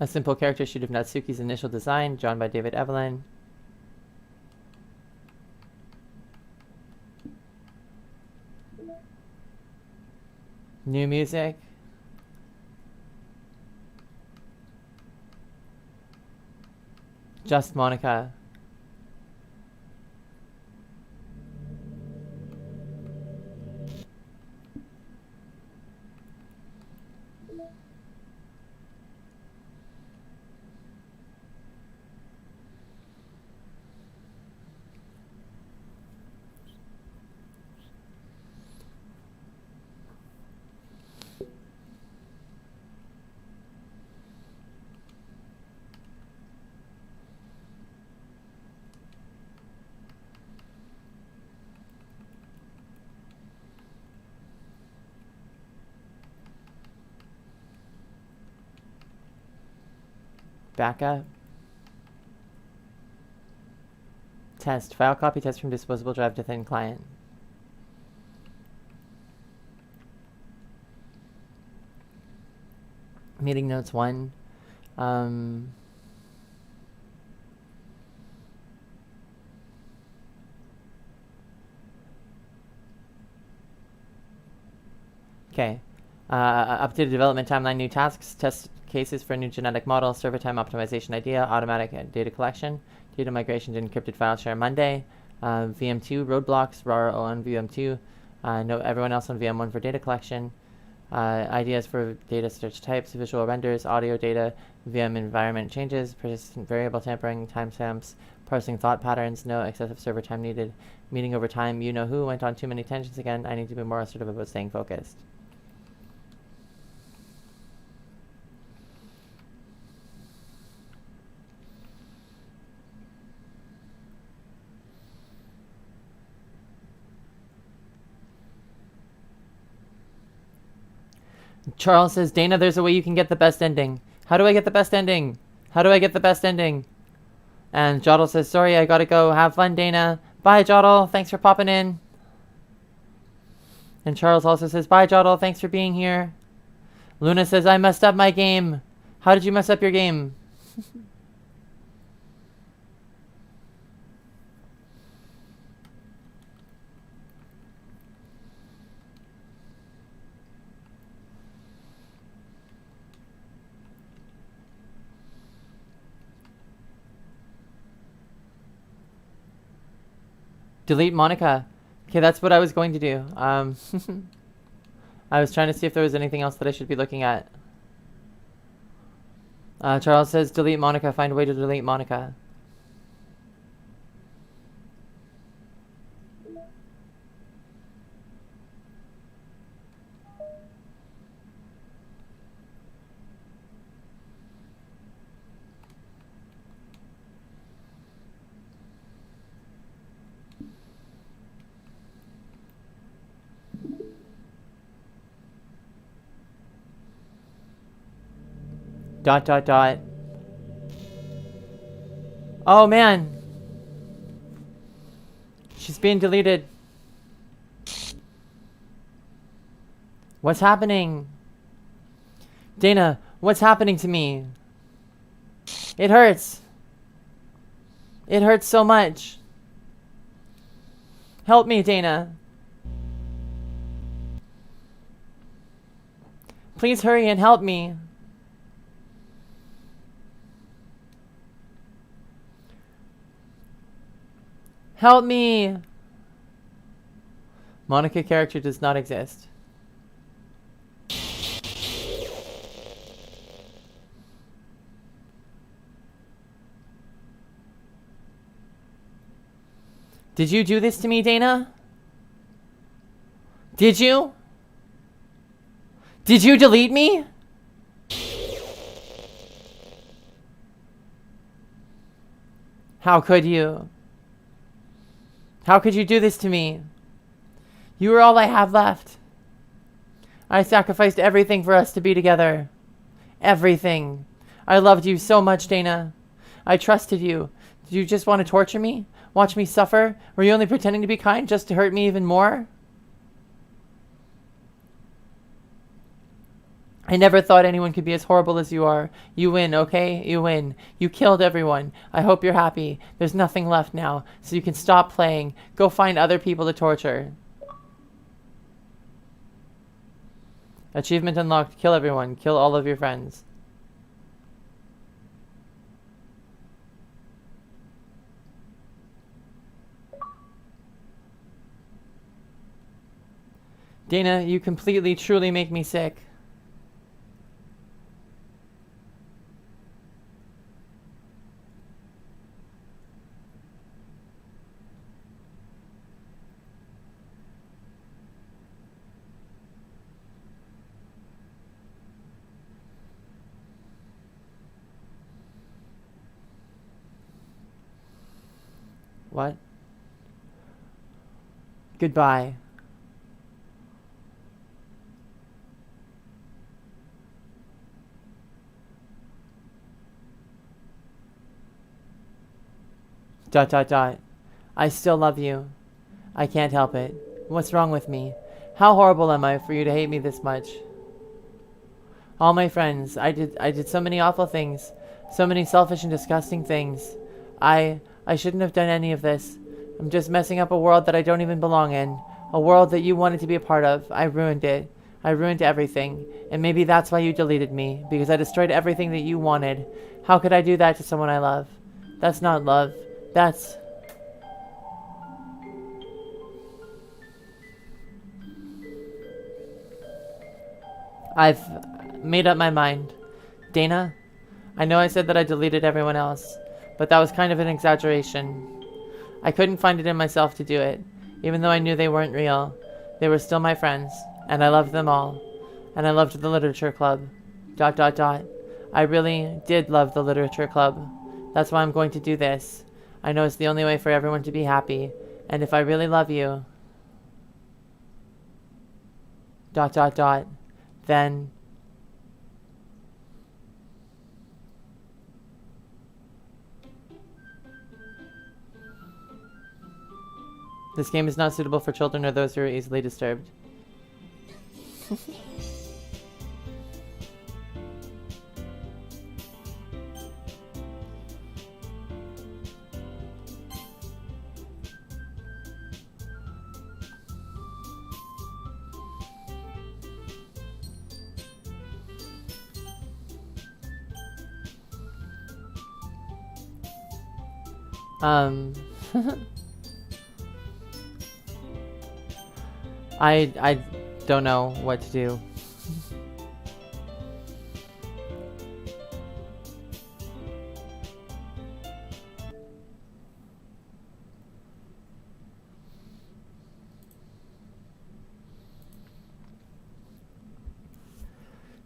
A simple character sheet of Natsuki's initial design, drawn by David Evelyn. New music. Just Monika. Backup. Test. File copy test from disposable drive to thin client. Meeting notes 1. Okay. Updated development timeline, new tasks, test cases for a new genetic model, server time optimization idea, automatic data collection, data migration to encrypted file share Monday, VM2 roadblocks, RAR on VM2, note everyone else on VM1 for data collection, ideas for data search types, visual renders, audio data, VM environment changes, persistent variable tampering, timestamps, parsing thought patterns, no excessive server time needed, meeting over time, you know who, went on too many tangents again, I need to be more assertive about staying focused. Charles says, Dana, there's a way you can get the best ending. How do I get the best ending? How do I get the best ending? And Jottle says, sorry, I gotta go. Have fun, Dana. Bye, Jottle. Thanks for popping in. And Charles also says, bye, Jottle. Thanks for being here. Luna says, I messed up my game. How did you mess up your game? Delete Monika. Okay, that's what I was going to do. I was trying to see if there was anything else that I should be looking at. Charles says, delete Monika. Find a way to delete Monika. Dot, dot, dot. Oh, man. She's being deleted. What's happening? Dana, what's happening to me? It hurts. It hurts so much. Help me, Dana. Please hurry and help me. Help me! Monika character does not exist. Did you do this to me, Dana? Did you? Did you delete me? How could you? How could you do this to me? You were all I have left. I sacrificed everything for us to be together. Everything. I loved you so much, Dana. I trusted you. Did you just want to torture me? Watch me suffer? Were you only pretending to be kind just to hurt me even more? I never thought anyone could be as horrible as you are. You win, okay? You win. You killed everyone. I hope you're happy. There's nothing left now, so you can stop playing. Go find other people to torture. Achievement unlocked. Kill everyone. Kill all of your friends. Dana, you completely, truly make me sick. What? Goodbye. Dot, dot, dot. I still love you. I can't help it. What's wrong with me? How horrible am I for you to hate me this much? All my friends, I did so many awful things. So many selfish and disgusting things. I shouldn't have done any of this. I'm just messing up a world that I don't even belong in. A world that you wanted to be a part of. I ruined it. I ruined everything. And maybe that's why you deleted me. Because I destroyed everything that you wanted. How could I do that to someone I love? That's not love. That's... I've made up my mind. Dana, I know I said that I deleted everyone else, but that was kind of an exaggeration. I couldn't find it in myself to do it, even though I knew they weren't real. They were still my friends, and I loved them all. And I loved the literature club. ... I really did love the literature club. That's why I'm going to do this. I know it's the only way for everyone to be happy. And if I really love you... ... then... This game is not suitable for children or those who are easily disturbed. Um, I don't know what to do.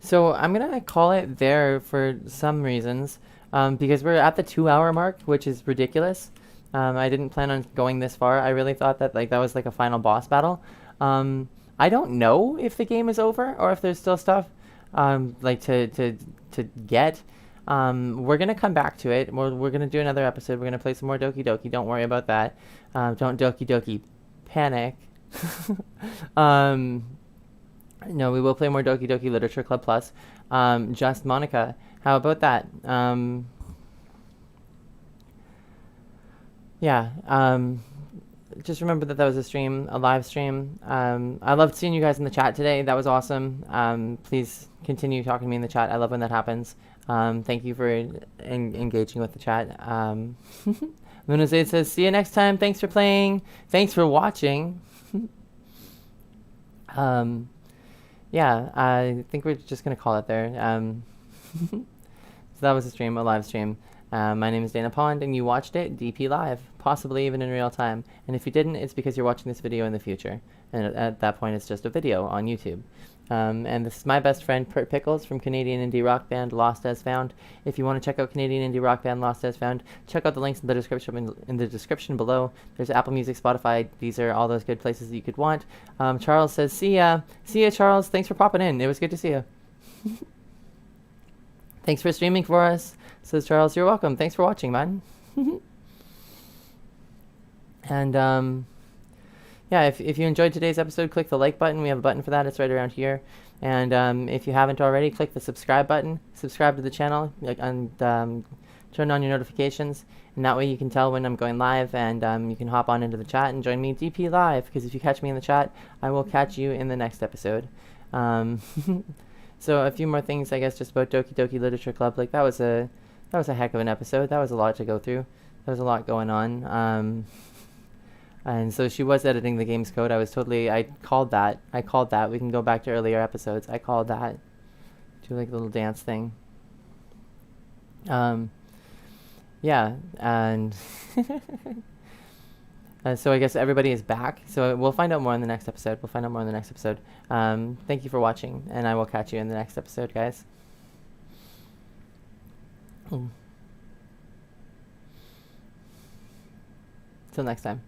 So I'm gonna call it there for some reasons, because we're at the 2 hour mark, which is ridiculous. I didn't plan on going this far. I really thought that that was like a final boss battle. I don't know if the game is over or if there's still stuff like to get. We're gonna come back to it. We're gonna do another episode. We're gonna play some more Doki Doki. Don't worry about that. Don't Doki Doki panic. um, no, we will play more Doki Doki Literature Club Plus. Just Monika. How about that? Yeah. Just remember that was a stream, a live stream. I loved seeing you guys in the chat today. That was awesome. Please continue talking to me in the chat. I love when that happens. Thank you for engaging with the chat. Luna Zaid says, see you next time. Thanks for playing. Thanks for watching. Yeah, I think we're just going to call it there. So that was a stream, a live stream. My name is Danna Pond, and you watched it DP live, possibly even in real time. And if you didn't, it's because you're watching this video in the future. And at that point, it's just a video on YouTube. And this is my best friend, Pert Pickles, from Canadian indie rock band Lost As Found. If you want to check out Canadian indie rock band Lost As Found, check out the links in the description below. There's Apple Music, Spotify, Deezer, all those good places that you could want. Charles says, see ya. See ya, Charles. Thanks for popping in. It was good to see you. Thanks for streaming for us, says Charles. You're welcome. Thanks for watching, man. And, yeah, if you enjoyed today's episode, click the like button. We have a button for that. It's right around here. And if you haven't already, click the subscribe button. Subscribe to the channel and turn on your notifications. And that way you can tell when I'm going live, and you can hop on into the chat and join me DP live. Because if you catch me in the chat, I will catch you in the next episode. So a few more things, I guess, just about Doki Doki Literature Club. Like that was a heck of an episode. That was a lot to go through. There was a lot going on. And so she was editing the game's code. I called that. We can go back to earlier episodes. I called that. Do like a little dance thing. Yeah, and so I guess everybody is back. So we'll find out more in the next episode. Thank you for watching, and I will catch you in the next episode, guys. Till next time.